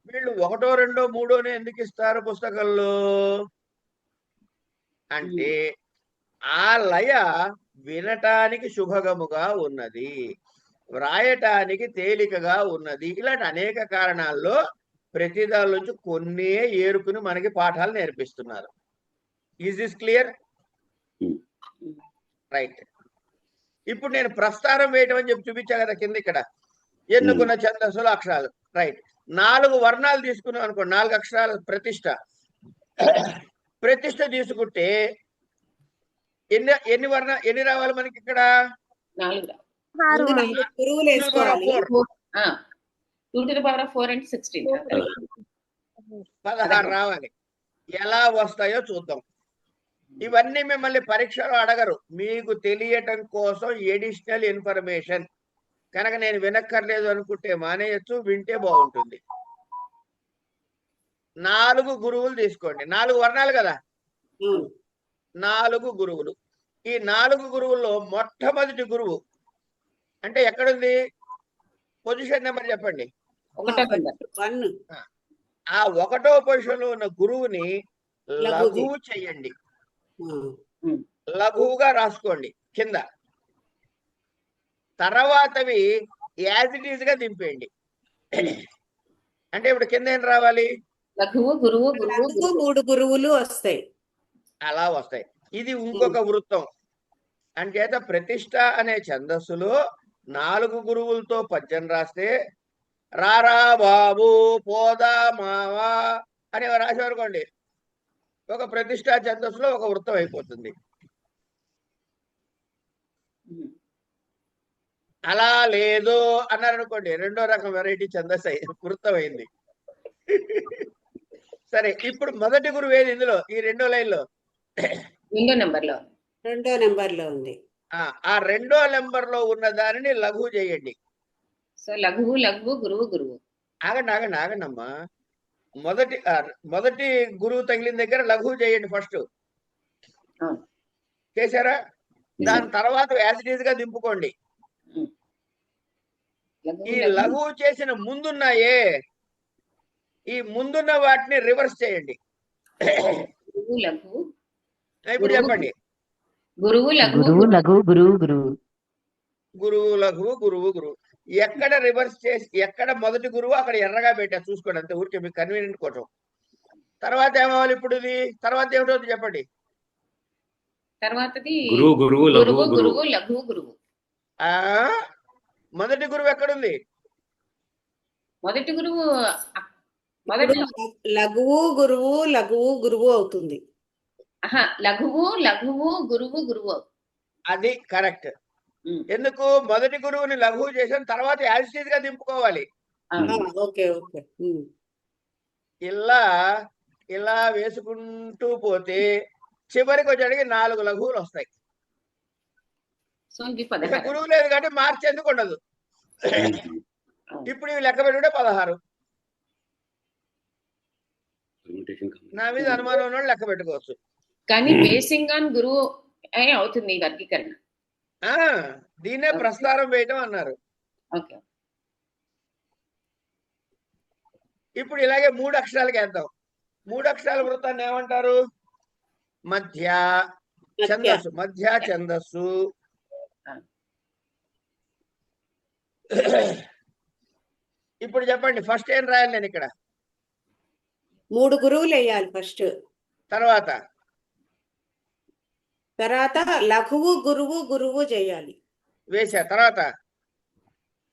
వీళ్ళు 1, 2, 3 ఎందుకు ఇస్తారు పుస్తకంలో అంటే, ఆ లయ వినటానికి శుభగముగా ఉన్నది, వ్రాయటానికి తేలికగా ఉన్నది. ఇలాంటి అనేక కారణాల్లో ప్రతి దాని నుంచి కొన్ని ఏరుకుని మనకి పాఠాలు నేర్పిస్తున్నారు. Is this clear? రైట్. ఇప్పుడు నేను ప్రస్తారం వేయటం అని చెప్పి చూపించా కదా కింద. ఇక్కడ ఎన్నుకున్న ఛందస్సులు అక్షరాలు. రైట్. 4 వర్ణాలు తీసుకున్నాం అనుకోండి. 4 అక్షరాలు ప్రతిష్ట. ప్రతిష్ట తీసుకుంటే ఎన్ని రావాలి మనకి ఇక్కడ? 4 గురువులు వేసుకోవాలి. 2 to the power of 4 and 16. 16 రావాలి. ఎలా వస్తాయో చూద్దాం. ఇవన్నీ మిమ్మల్ని పరీక్షలో అడగరు, మీకు తెలియటం కోసం ఎడిషనల్ ఇన్ఫర్మేషన్. కనుక నేను వినక్కర్లేదు అనుకుంటే మానేయచ్చు, వింటే బాగుంటుంది. 4 గురువులు తీసుకోండి. 4 వర్ణాలు కదా, 4 గురువులు. ఈ 4 గురువుల్లో మొట్టమొదటి గురువు అంటే ఎక్కడుంది? పొజిషన్ నెంబర్ చెప్పండి. 1. ఆ 1వ పొజిషన్ లో ఉన్న గురువుని లఘువు చెయ్యండి. లఘువుగా రాసుకోండి కింద. తర్వాతవి యాజ్ ఇట్ ఈజ్ గా దింపేయండి. అంటే ఇప్పుడు కింద ఏం రావాలి? లఘువు, గురువు, 3 గురువులు వస్తాయి. అలా వస్తాయి. ఇది ఇంకొక వృత్తం. అంచేత ప్రతిష్ట అనే ఛందస్సులో 4 గురువులతో పద్యం రాస్తే రారా బాబు పోదా మావా అని రాసేవారుకోండి, ఒక ప్రతిష్ట ఛందస్సులో ఒక వృత్తం అయిపోతుంది. అలా లేదు అన్నారనుకోండి, 2వ రకం వెరైటీ ఛందస్సు వృత్తం అయింది. సరే, ఇప్పుడు మొదటి గురువు ఏది ఇందులో? ఈ 2వ లైన్లో 2వ నెంబర్లో ఉంది. ఆ 2వ నెంబర్లో ఉన్న దానిని లఘువు చేయండి. సో లఘువు, లఘువు, గురువు, గురువు. ఆగండి అమ్మా. మొదటి గురువు తగిలిన దగ్గర లఘువు చేయండి ఫస్ట్. చేశారా? దాని తర్వాత యాజ్ ఇట్ ఈజ్ గా దింపుకోండి. ఈ లఘువు చేసిన ముందున్నాయే, ఈ ముందున్న వాటిని రివర్స్ చేయండి. ఇప్పుడు చెప్పండి. గురువు, లఘువు, గురువు, లఘువు, గురువు, గురువు. ఎక్కడ రివర్స్ చేసి ఎక్కడ మొదటి గురువు అక్కడ ఎర్రగా పెట్టా చూసుకోండి, అంతే. ఊరికే మీకు కన్వీనియంట్ కోసం. తర్వాత ఏమవ్వాలి ఇప్పుడు? ఇది తర్వాత ఏమిటో చెప్పండి. తర్వాతది గురువు, గురువు, గురువు, లఘువు, గురువు. మొదటి గురువు ఎక్కడుంది? మొదటి గురువు మొదటి లఘువు గురువు లఘువు గురువు అవుతుంది. లఘువు లఘువు గురువు గురువు. అది కరెక్ట్. ఎందుకు మొదటి గురువుని లఘువు చేసిన తర్వాత యాజిటీజ్ గా దింపుకోవాలి. Okay okay. ఇలా ఇలా వేసుకుంటూ పోతే చివరికి వచ్చేటికి 4 లఘువులు వస్తాయి. సో ఇది ఇక 16. గురువు లేదు కాబట్టి మార్చేందుకు ఉండదు. ఇప్పుడు ఇవి లెక్క పెట్టుకుంటే 16. నా మీద అనుమానం ఉన్న వాళ్ళు లెక్క పెట్టుకోవచ్చు. కానీ బేసింగ్ ఆన్ గురువు అవుతుంది ఈ వర్గీకరణ. దీన్నే ప్రస్తారం వేయటం అన్నారు. ఓకే. ఇప్పుడు ఇలాగే 3 అక్షరాలకి వేద్దాం. 3 అక్షరాల వృత్తాన్ని ఏమంటారు? మధ్య ఛందస్సు. మధ్య ఛందస్సు. ఇప్పుడు చెప్పండి, ఫస్ట్ ఏం రాయాలి నేను ఇక్కడ? 3 గురువులు వేయాలి ఫస్ట్. తర్వాత లఘువు గురువు గురువు చేయాలి. వేసా. తర్వాత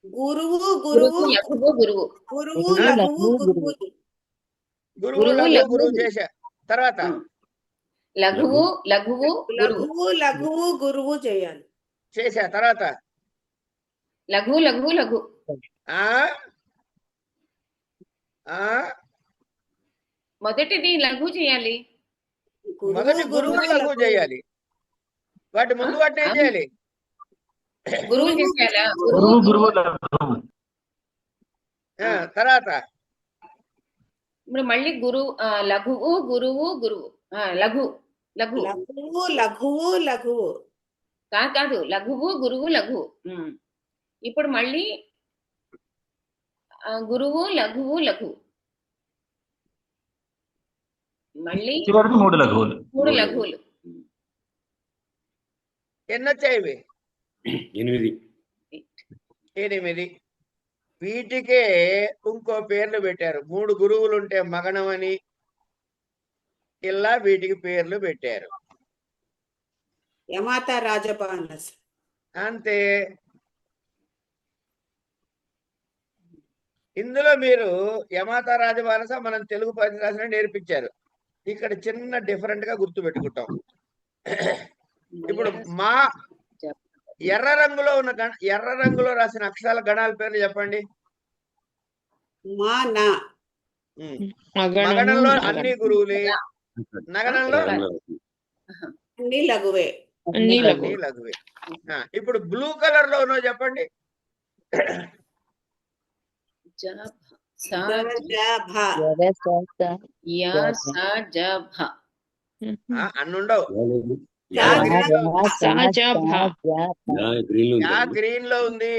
గురువు గురువు లఘువు గురువు గురువు లఘువు గురువు గురువు లఘువు గురువు చేసా. తర్వాత లఘువు లఘువు లఘువు లఘువు గురువు చేయాలి. చేసా. తర్వాత లఘువు లఘువు లఘు. మొదటిది లఘువు చేయాలి. మొదటి గురువుని లఘువు చేయాలి. వాటి ముందు వాటిని ఏం చేయాలి? గురువు చేసేయాలా? తర్వాత ఇప్పుడు మళ్ళీ లఘువు గురువు గురువు. లఘు లఘు లఘువు లఘువు లఘువు కాదు లఘువు గురువు లఘువు. ఇప్పుడు మళ్ళీ గురువు లఘువు లఘు. మళ్ళీ 3 లఘువులు. 3 లఘువులు. ఎన్నొచ్చాయి ఇవి? 8. వీటికే ఇంకో పేర్లు పెట్టారు. 3 గురువులు ఉంటే మగనం అని ఇలా వీటికి పేర్లు పెట్టారు. యమాత రాజపానస్ అంతే. ఇందులో మీరు యమాత రాజమానస మనం తెలుగు పరిరాశన నేర్పించారు. ఇక్కడ చిన్న డిఫరెంట్ గా గుర్తు పెట్టుకుంటాం. ఇప్పుడు మా ఎర్ర రంగులో రాసిన అక్షరాల గణాల పేర్లు చెప్పండి. మగనంలో అన్ని గురువులే, నగనంలో అన్ని లఘువే. లఘువే. ఇప్పుడు బ్లూ కలర్ లో ఉన్నో చెప్పండి. అన్నుండవు. గ్రీన్ లో ఉంది.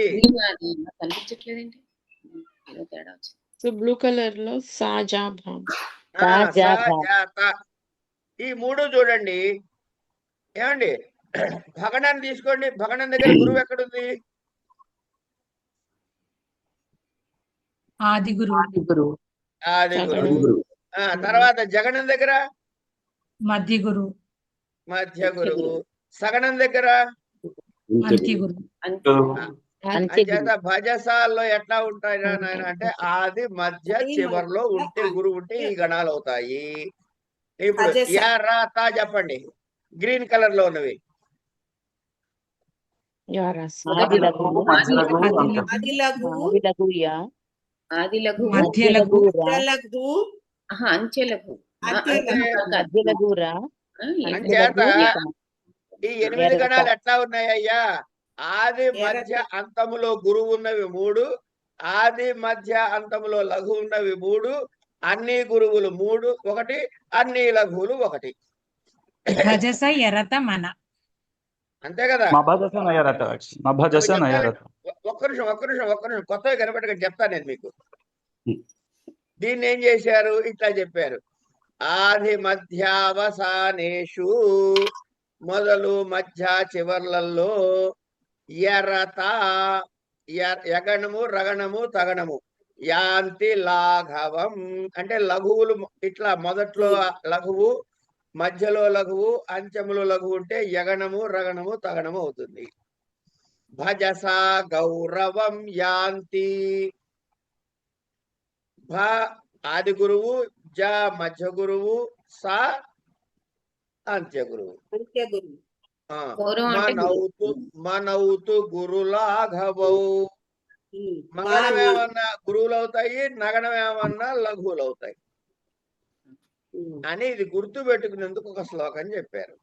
కనిపించట్లేదేంటి? బ్లూ కలర్ లో సాజాభా. ఈ 3 చూడండి. ఏమండి, భగణాన్ని తీసుకోండి. భగణం దగ్గర గురువు ఎక్కడుంది? ఆది గురువు. తర్వాత జగనం దగ్గర మధ్య గురువు. సగణం దగ్గర అంత్య గురువు. అంచేత భజసాల్లో ఎట్లా ఉంటాయి నాయన అంటే ఆది మధ్య చివరిలో ఉంటే గురువు ఉంటే ఈ గణాలు అవుతాయి. ఇప్పుడు తా చెప్పండి. గ్రీన్ కలర్ లో ఉన్నవి. ఆది లఘు మధ్య లఘు అంచె లఘు. అంచేత ఈ 8 గణాలు ఎట్లా ఉన్నాయ్యా? ఆది మధ్య అంతములో గురువు ఉన్నవి 3, ఆది మధ్య అంతములో లఘు ఉన్నవి 3, అన్ని గురువులు 3 1, అన్ని లఘువులు 1. అంతే కదా? ఒక్క నిమిషం కొత్తగా కనబెట్టగా చెప్తాను నేను మీకు. దీన్ని ఏం చేశారు? ఇట్లా చెప్పారు. ఆది మధ్యావసానేషు, మొదలు మధ్య చివర్లలో, ఎరత యగణము రగణము తగణము, యాంతి లాఘవం అంటే లఘువులు. ఇట్లా మొదట్లో లఘువు, మధ్యలో లఘువు, అంచెములో లఘువు ఉంటే యగణము రగణము తగణము అవుతుంది. భజస గౌరవం యాంతి. భ ఆది గురువు, జ మధ్య గురువు, సా అంత్య గురువు. అంత్య గురువు. ఆ, గౌరవం అంటే గురువు. మనౌతు గురులాఘవౌ. మంగళం ఏమన్నా గురువులు అవుతాయి, నగనం ఏమన్నా లఘువులు అవుతాయి అని ఇది గుర్తు పెట్టుకునేందుకు ఒక శ్లోకం చెప్పారు.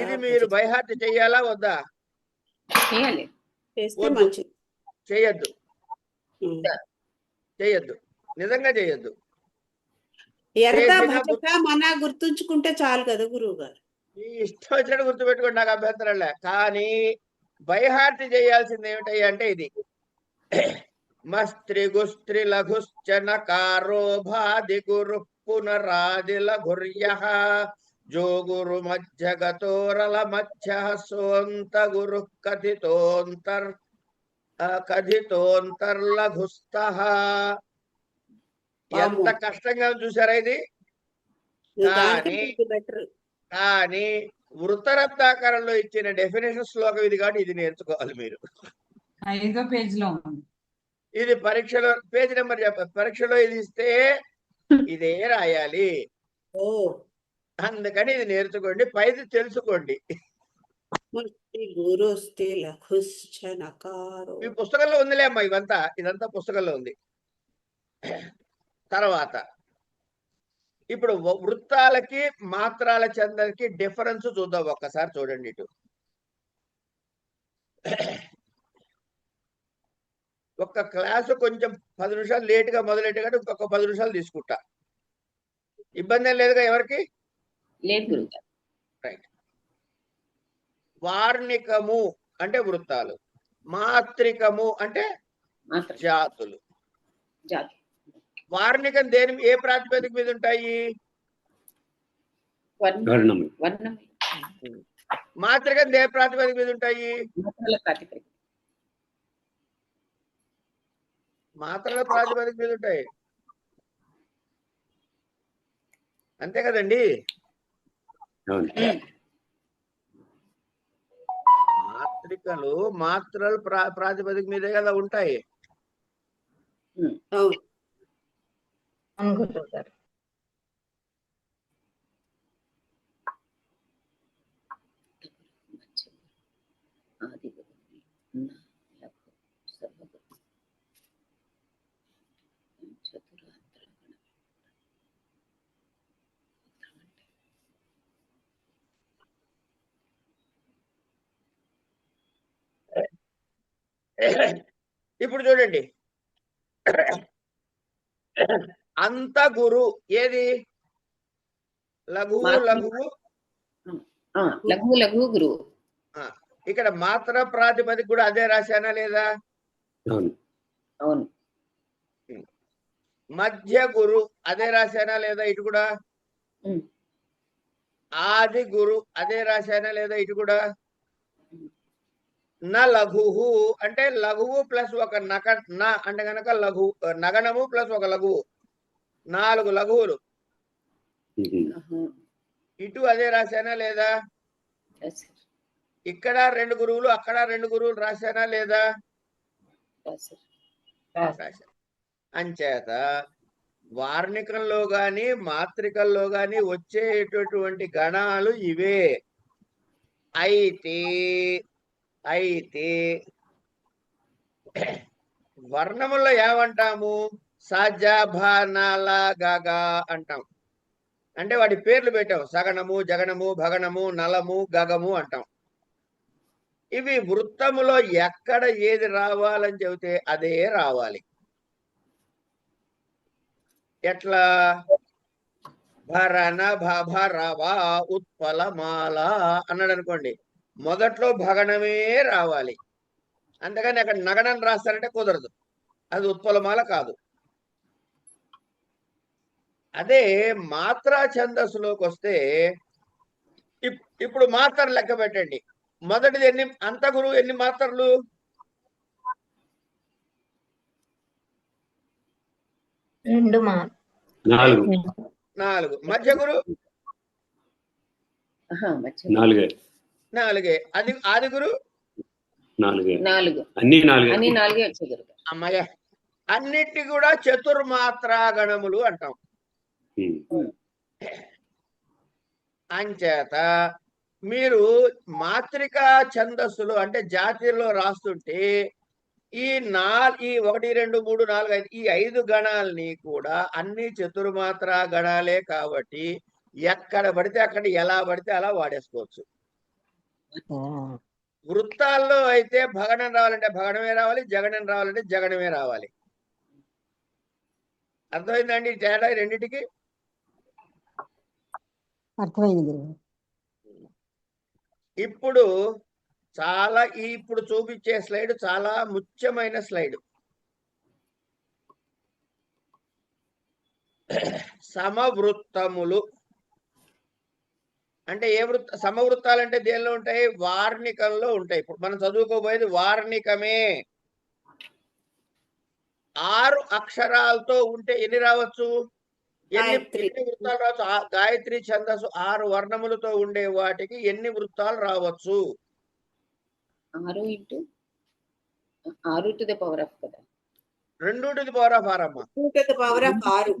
ఇది మీరు బైహార్ట్ చెయ్యాలా వద్దా? చేయాలి. చేస్తే వద్దు. మంచిది. చెయ్యొద్దు, చెయ్యొద్దు, నిజంగా చెయ్యొద్దు. ఎరత చేసిన భజక మన గుర్తుంచుకుంటే చాలు కదా గురువు గారు. ఈ ఇష్టం వచ్చినట్టు గుర్తుపెట్టుకోండి, నాకు అభ్యంతరంలే. కానీ బైహార్ట్ చేయాల్సింది ఏమిటయ్యా అంటే ఇది మస్త్రి గుస్త్రి లఘుశ్చ నకారో భాది గురు పునరాది లఘుర్యః జో గురు మధ్య గతోరల మధ్య సోంత గురు కథితోంతర్లఘుస్తః. ఎంత కష్టంగా చూసారా ఇది? కానీ వృత్తరత్నాకారంలో ఇచ్చిన డెఫినేషన్ శ్లోకం ఇది కాబట్టి ఇది నేర్చుకోవాలి మీరు. 5వ పేజీలో ఉంది. ఇది పరీక్షలో పేజీ నెంబర్ పరీక్షలో ఇది ఇస్తే ఇదే రాయాలి. అందుకని ఇది నేర్చుకోండి, పైది తెలుసుకోండి. ఈ పుస్తకంలో ఉందిలే అమ్మా, ఇదంతా పుస్తకంలో ఉంది. తర్వాత ఇప్పుడు వృత్తాలకి మాత్రాల చందకి డిఫరెన్స్ చూద్దాం ఒక్కసారి. చూడండి ఇటు ఒక్క క్లాసు కొంచెం 10 నిమిషాలు లేటుగా మొదలెట్టుగా ఇంకొక 10 నిమిషాలు తీసుకుంటా. ఇబ్బంది ఏం లేదుగా ఎవరికి? లేదు గురువు. రైట్. వార్ణికము అంటే వృత్తాలు, మాత్రికము అంటే జాతులు. వార్ణికం ఏ ప్రాతిపదిక మీద ఉంటాయి? మాత్రికం ఏ ప్రాతిపదిక మీద ఉంటాయి? మాత్రల ప్రాతిపదిక మీద ఉంటాయి, అంతే కదండి? మాత్రికలు మాత్రలు ప్రాతిపదిక మీదే కదా ఉంటాయి. ఇప్పుడు చూడండి, అంత గురు ఏది? లఘువు లఘువు గురువు. ఇక్కడ మాత్ర ప్రాతిపదిక కూడా అదే రాశానా లేదా? అవును. మధ్య గురు అదే రాశానా లేదా? ఇటు కూడా. ఆది గురు అదే రాశానా లేదా? ఇటు కూడా. న లఘువు అంటే లఘువు ప్లస్ ఒక న అంటే కనుక లఘు నగనము ప్లస్ ఒక లఘువు, 4 లఘువులు. ఇటు అదే రాశానా లేదా? ఇక్కడ 2 గురువులు, అక్కడ 2 గురువులు రాశానా లేదా? అంచేత వార్ణికంలో గాని మాత్రికల్లో గాని వచ్చేటటువంటి గణాలు ఇవే. అయితే వర్ణముల్లో ఏమంటాము? సజ భనల గగ అంటాం. అంటే వాటి పేర్లు పెట్టాం. సగణము, జగనము, భగనము, నలము, గగము అంటాం. ఇవి వృత్తములో ఎక్కడ ఏది రావాలని చెబితే అదే రావాలి. ఎట్లా? భరణ భరవ ఉత్పలమాల అన్నాడు అనుకోండి, మొదట్లో భగణమే రావాలి. అంతేగాని అక్కడ నగనం రాస్తారంటే కుదరదు, అది ఉత్పలమాల కాదు. అదే మాత్రా ఛందస్సులోకి వస్తే ఇప్పుడు మాత్రలు లెక్క పెట్టండి. మొదటిది ఎన్ని? అంత గురువు ఎన్ని మాత్రలు? 4. మధ్య గురు 4. ఆది గురు 4. అన్ని 4 వచ్చే గురువు. అమ్మాయ అన్నిటిని కూడా చతుర్మాత్రా గణములు అంటాం. అంచేత మీరు మాత్రికా ఛందస్సులు అంటే జాతిలో రాస్తుంటే ఈ 1 2 3 4 5 ఈ 5 గణాలని కూడా అన్ని చతుర్మాత్రా గణాలే కాబట్టి ఎక్కడ పడితే అక్కడ ఎలా పడితే అలా వాడేసుకోవచ్చు. వృత్తాల్లో అయితే భగణం రావాలంటే భగణమే రావాలి, జగనం రావాలంటే జగనమే రావాలి. అర్థమైందండి తేడా రెండింటికి? అర్థమైంది. ఇప్పుడు ఇప్పుడు చూపించే స్లైడ్ చాలా ముఖ్యమైన స్లైడ్. సమవృత్తములు అంటే సమవృత్తాలు అంటే దేనిలో ఉంటాయి? వార్ణికంలో ఉంటాయి. ఇప్పుడు మనం చదువుకోబోయేది వార్ణికమే. 6 అక్షరాలతో ఉంటే ఎన్ని రావచ్చు? ఎన్ని వృత్తాలు రావచ్చు? గాయత్రి ఛందస్సు 6 వర్ణములతో ఉండే వాటికి ఎన్ని వృత్తాలు రావచ్చు? 6 to the power of కదా, 2 to the power of 6 అమ్మా. 2 to the power of 6.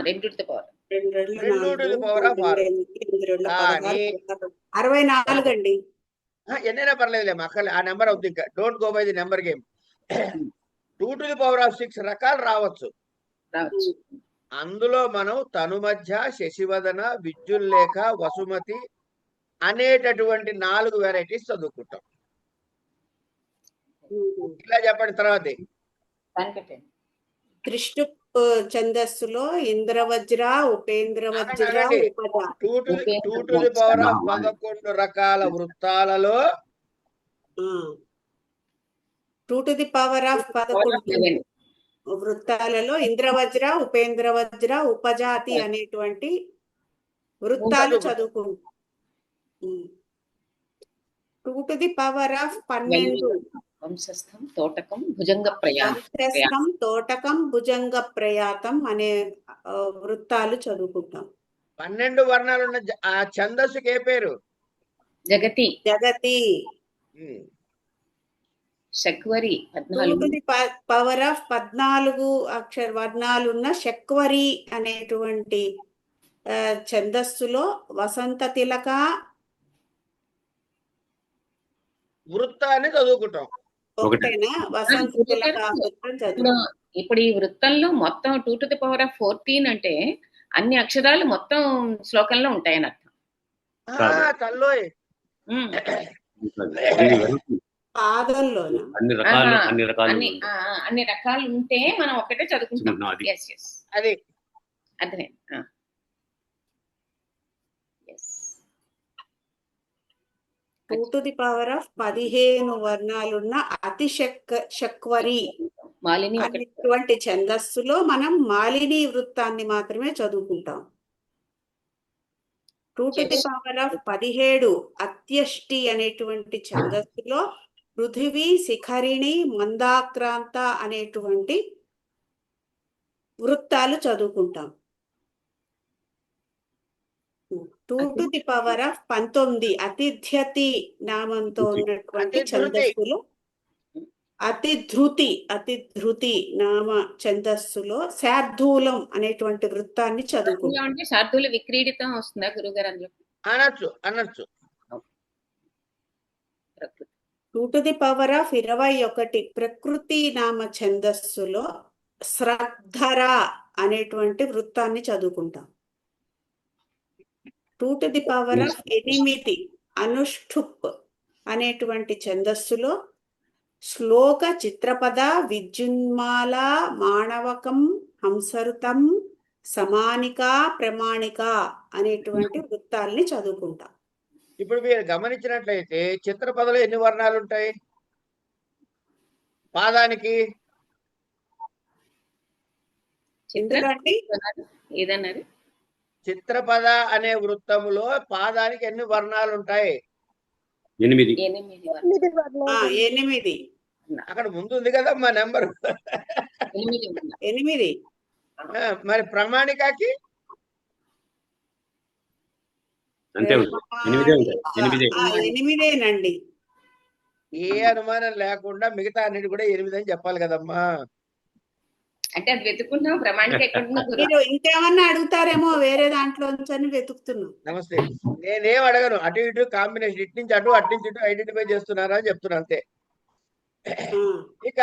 2 to the power. 2 to the power of 6. కానీ 64 అండి. ఎన్నైనా పర్లేదులేమ్మా, అక్కడ ఆ నెంబర్ అవుతుంది. ఇంకా don't go by the number game. 2 to the power of 6 రకాలు రావచ్చు. అందులో మనం తనుమధ్య, శశివదన, విద్యుల్లేఖ, వసుమతి అనేటటువంటి 4 వెరైటీస్ చదువుకుంటాం. ఇలా చెప్పండి తర్వాత. Krishna ఛందస్సులో ఇంద్రవజ్ర, ఉపేంద్రవజ్ర, ఉపజ. 2 to the power of 11 రకాల వృత్తాలలో 2 to the power of 11 వృత్తాలలో ఇంద్రవజ్ర, ఉపేంద్రవజ్ర, ఉపజాతి అనేటువంటి వృత్తాలు చదువుకుంటాం. 2 to the power of 12 వంశస్థం, తోటకం, భుజంగ ప్రయాతం, తోటకం, భుజంగ ప్రయాతం అనే వృత్తాలు చదువుకుంటాం. 12 వర్ణాలు ఉన్న ఆ ఛందస్సుకి ఏ పేరు? జగతి. శక్వరి 14. 2 to the power of 14 అక్షర వర్ణాలున్న శక్వరి అనేటువంటి ఛందస్సులో వసంత తిలక వృత్తాన్ని చదువుకుంటాం. ఒకటేనా? వసంత తిలక వృత్తం చదువు. ఇప్పుడు ఈ వృత్తంలో మొత్తం 2 to the power of 14 అంటే అన్ని అక్షరాలు మొత్తం శ్లోకంలో ఉంటాయని అర్థం. తల్లోయ్ పాదంలోనా? అన్ని రకాలు ఉంటే మనం ఒకటే చదువుకుంటాం. అది అదే. 2 to the power of 15 వర్ణాలున్న అతి శక్వరి అనేటువంటి ఛందస్సులో మనం మాలిని వృత్తాన్ని మాత్రమే చదువుకుంటాం. 2 to the power of 17 అత్యష్టి అనేటువంటి ఛందస్సులో పృథివీ, శిఖరిణి, మందాక్రాంత అనేటువంటి వృత్తాలు చదువుకుంటాం. 2 to the power of 19 అతిధ్యతి నామంతో ఉన్నటువంటి ఛందస్సులో అతిధృతి నామ ఛందస్సులో శార్దూలం అనేటువంటి వృత్తాన్ని చదువుకుంటాం. అంటే శార్దూల విక్రీడితం వస్తుందా గురుగారు అందులో? అనొచ్చు. 2 to the power of 21 ప్రకృతి నామ ఛందస్సులో శ్రద్ధర అనేటువంటి వృత్తాన్ని చదువుకుంటాం. 2 to the power of 8 అనుష్ఠుప్ అనేటువంటి ఛందస్సులో శ్లోక, చిత్రపద, విద్యున్మాల, మాణవకం, హంసరుతం, సమానిక, ప్రమాణిక అనేటువంటి వృత్తాల్ని చదువుకుంటాం. ఇప్పుడు మీరు గమనించినట్లయితే చిత్రపదలో ఎన్ని వర్ణాలు ఉంటాయి? పాదానికి ఏదన్నారు? చిత్రపద అనే వృత్తములో పాదానికి ఎన్ని వర్ణాలు ఉంటాయి? 8. 8. అక్కడ ముందు ఉంది కదమ్మా నెంబర్. 8. మరి ప్రమాణికకి అంతే ఉంటుంది. 8నండి. ఏ అనుమానం లేకుండా మిగతా అన్నిటి కూడా 8 అని చెప్పాలి కదమ్మా. అంటే అది వెతుకుంటున్నాం ప్రమాణిక ఎక్కడున్నా గురు మీరు ఇంకేమన్నా అడుగుతారేమో వేరే దాంట్లో అని వెతుకుతున్నాం. నమస్తే. నేనేం అడగను, అటు ఇటు కాంబినేషన్, ఇటు నుంచి అటు అటు నుంచి ఇటు ఐడెంటిఫై చేస్తున్నారా అని చెప్తున్నా అంతే. ఆ, ఇక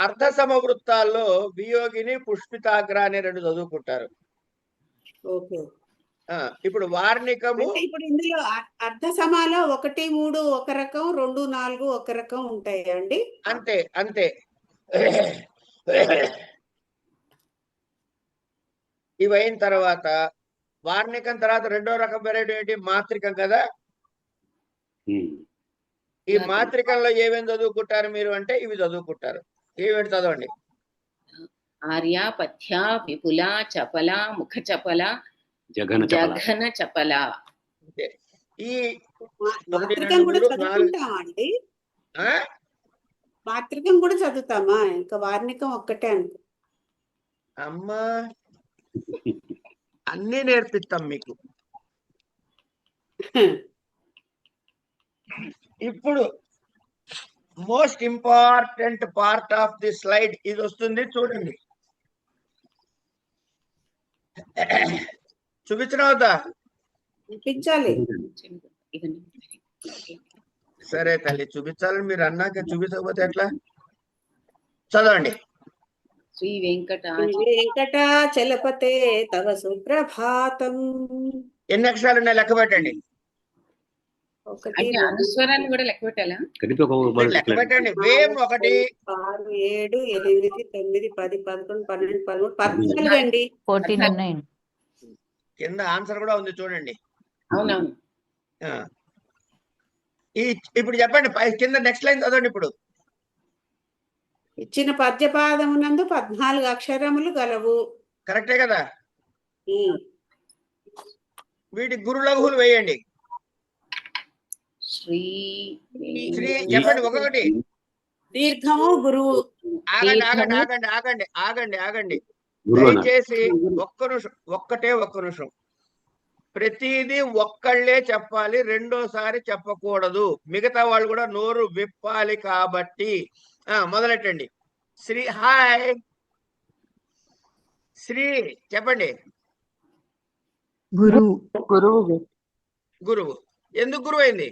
అర్ధ సమవృత్తాల్లో వియోగిని పుష్పితాగ్ర అనే 2 చదువుకుంటారు. ఓకే. ఇప్పుడు వార్ణికము అంటే ఇప్పుడు ఇందులో అర్ధ సమాలో 1, 3 ఒక రకం, 2, 4 ఒక రకం ఉంటాయా అండి? అంతే అంతే. ఇవి అయిన తర్వాత వార్ణికం తర్వాత 2వ రకం వెరైటీ ఏంటి? మాత్రికం కదా. ఈ మాత్రికంలో ఏమేమి చదువుకుంటారు మీరు అంటే ఇవి చదువుకుంటారు. ఏమేమి చదవండి? ఆర్య పథ్య విపుల చపల ముఖ చపల జగన చపల. ఈ మాత్రికం కూడా చదువుకుంటామా అండి? మాత్రికం కూడా చదువుతామా? ఇంకా వార్ణికం ఒక్కటే అనుకో. అమ్మా అన్ని నేర్పిస్తాం మీకు. ఇప్పుడు most important part of the slide ఇది వస్తుంది, చూడండి. చూపించిన వద్దా? చూపించాలి. సరే తల్లి, చూపించాలని మీరు అన్నాక చూపించకపోతే ఎట్లా? చదవండి. శ్రీ వెంకటాచలపతే తవ సుప్రభాతం. ఎన్ని అక్షరాలు ఉన్నాయి లెక్క పెట్టండి. 1, అంటే అనుస్వరాన్ని కూడా లెక్క పెట్టాలా? లెక్క పెట్టండి. వేం 1 6 7 8 9 10 11 12 13 14 అండి. 14 ఉన్నాయి. కింద ఆన్సర్ కూడా ఉంది చూడండి. అవునవును. ఇప్పుడు చెప్పండి, కింద నెక్స్ట్ లైన్ చదవండి. ఇప్పుడు ఇచ్చిన పద్యపాదమునందు 14 అక్షరములు గలవు. కరెక్టే కదా. వీటి గురు లఘువులు వేయండి. శ్రీ చెప్పండి ఒక్కొక్కటి. దీర్ఘము గురువు. ఆగండి ఆగండి ఆగండి ఆగండి ఆగండి ఆగండి దయచేసి ఒక్క నిమిషం. ప్రతిదీ ఒక్కళ్ళే చెప్పాలి, రెండోసారి చెప్పకూడదు. మిగతా వాళ్ళు కూడా నోరు విప్పాలి. కాబట్టి మొదలెట్టండి. శ్రీ హాయ్ శ్రీ చెప్పండి. గురువు ఎందుకు గురువు అయింది?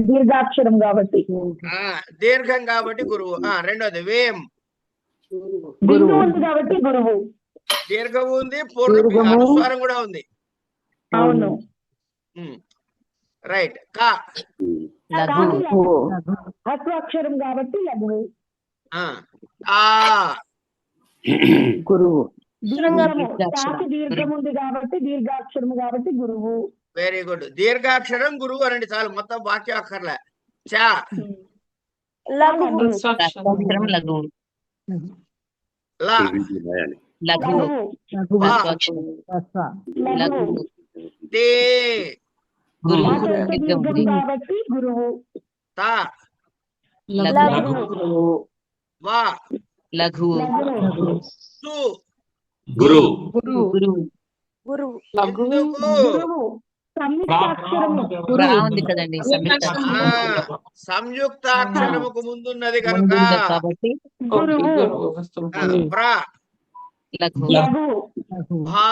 దీర్ఘాక్షరం కాబట్టి. దీర్ఘం కాబట్టి గురువు. రెండోది వేం కాబట్టి గురువు. దీర్ఘం ఉంది, అనుస్వారం కూడా ఉంది. అవును. రైట్. కా అక్షరం కాబట్టి లఘువు. గురువు. దీర్ఘం ఉంది కాబట్టి దీర్ఘాక్షరం కాబట్టి గురువు. Very good. దీర్ఘాక్షరం గురువు అనండి చాలు, మొత్తం వాక్యం అక్కర్లే. చా కాబట్టి గురువు. తా వా సు గురు సంయుక్తాక్షరముకు ముందున్నది కనుక ప్రా భా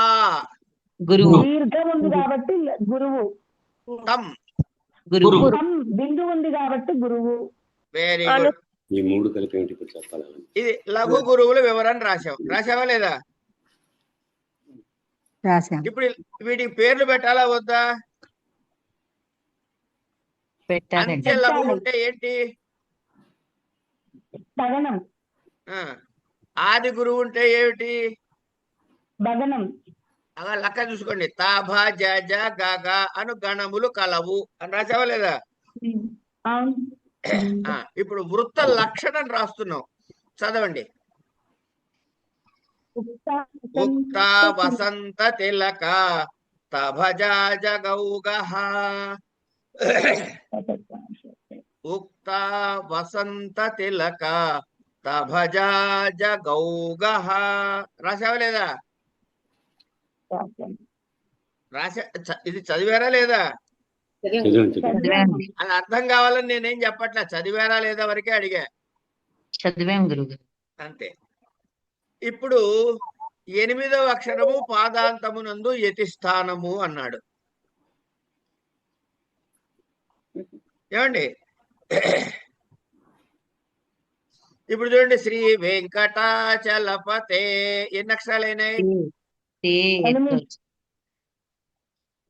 దీర్ఘం ఉంది కాబట్టి గురువు. తం బిందు ఉంది కాబట్టి గురువు. Very good. ఈ 3 కలిపి ఏంటి ఇప్పుడు చెప్పాలి? ఇది లఘు గురువుల వివరాన్ని రాసావా లేదా? ఇప్పుడు వీటికి పేర్లు పెట్టాలా వద్దా? అంత్య లఘు ఉంటే ఏంటి? భగనం. ఆది గురువు ఉంటే ఏమిటి? భగనం. అలా లెక్క చూసుకోండి. తా భా జ జ గా గా అను గణములు కలవు అని రాసావా లేదా? ఇప్పుడు వృత్త లక్షణం రాస్తున్నాం, చదవండి. ఉక్త వసంత తిలక తభజా జగౌగః. ఉక్త వసంత తిలక తభజా జగౌగః రాసావా లేదా? ఇది చదివారా లేదా? అది అర్థం కావాలని నేనేం చెప్పట్లే, చదివారా లేదా వరకే అడిగా. చదివాం గురువు. అంతే. ఇప్పుడు 8వ అక్షరము పాదాంతమునందు యతిస్థానము అన్నాడు. ఏమండి? ఇప్పుడు చూడండి, శ్రీ వెంకటాచలపతే ఎన్ని అక్షరాలైనాయి?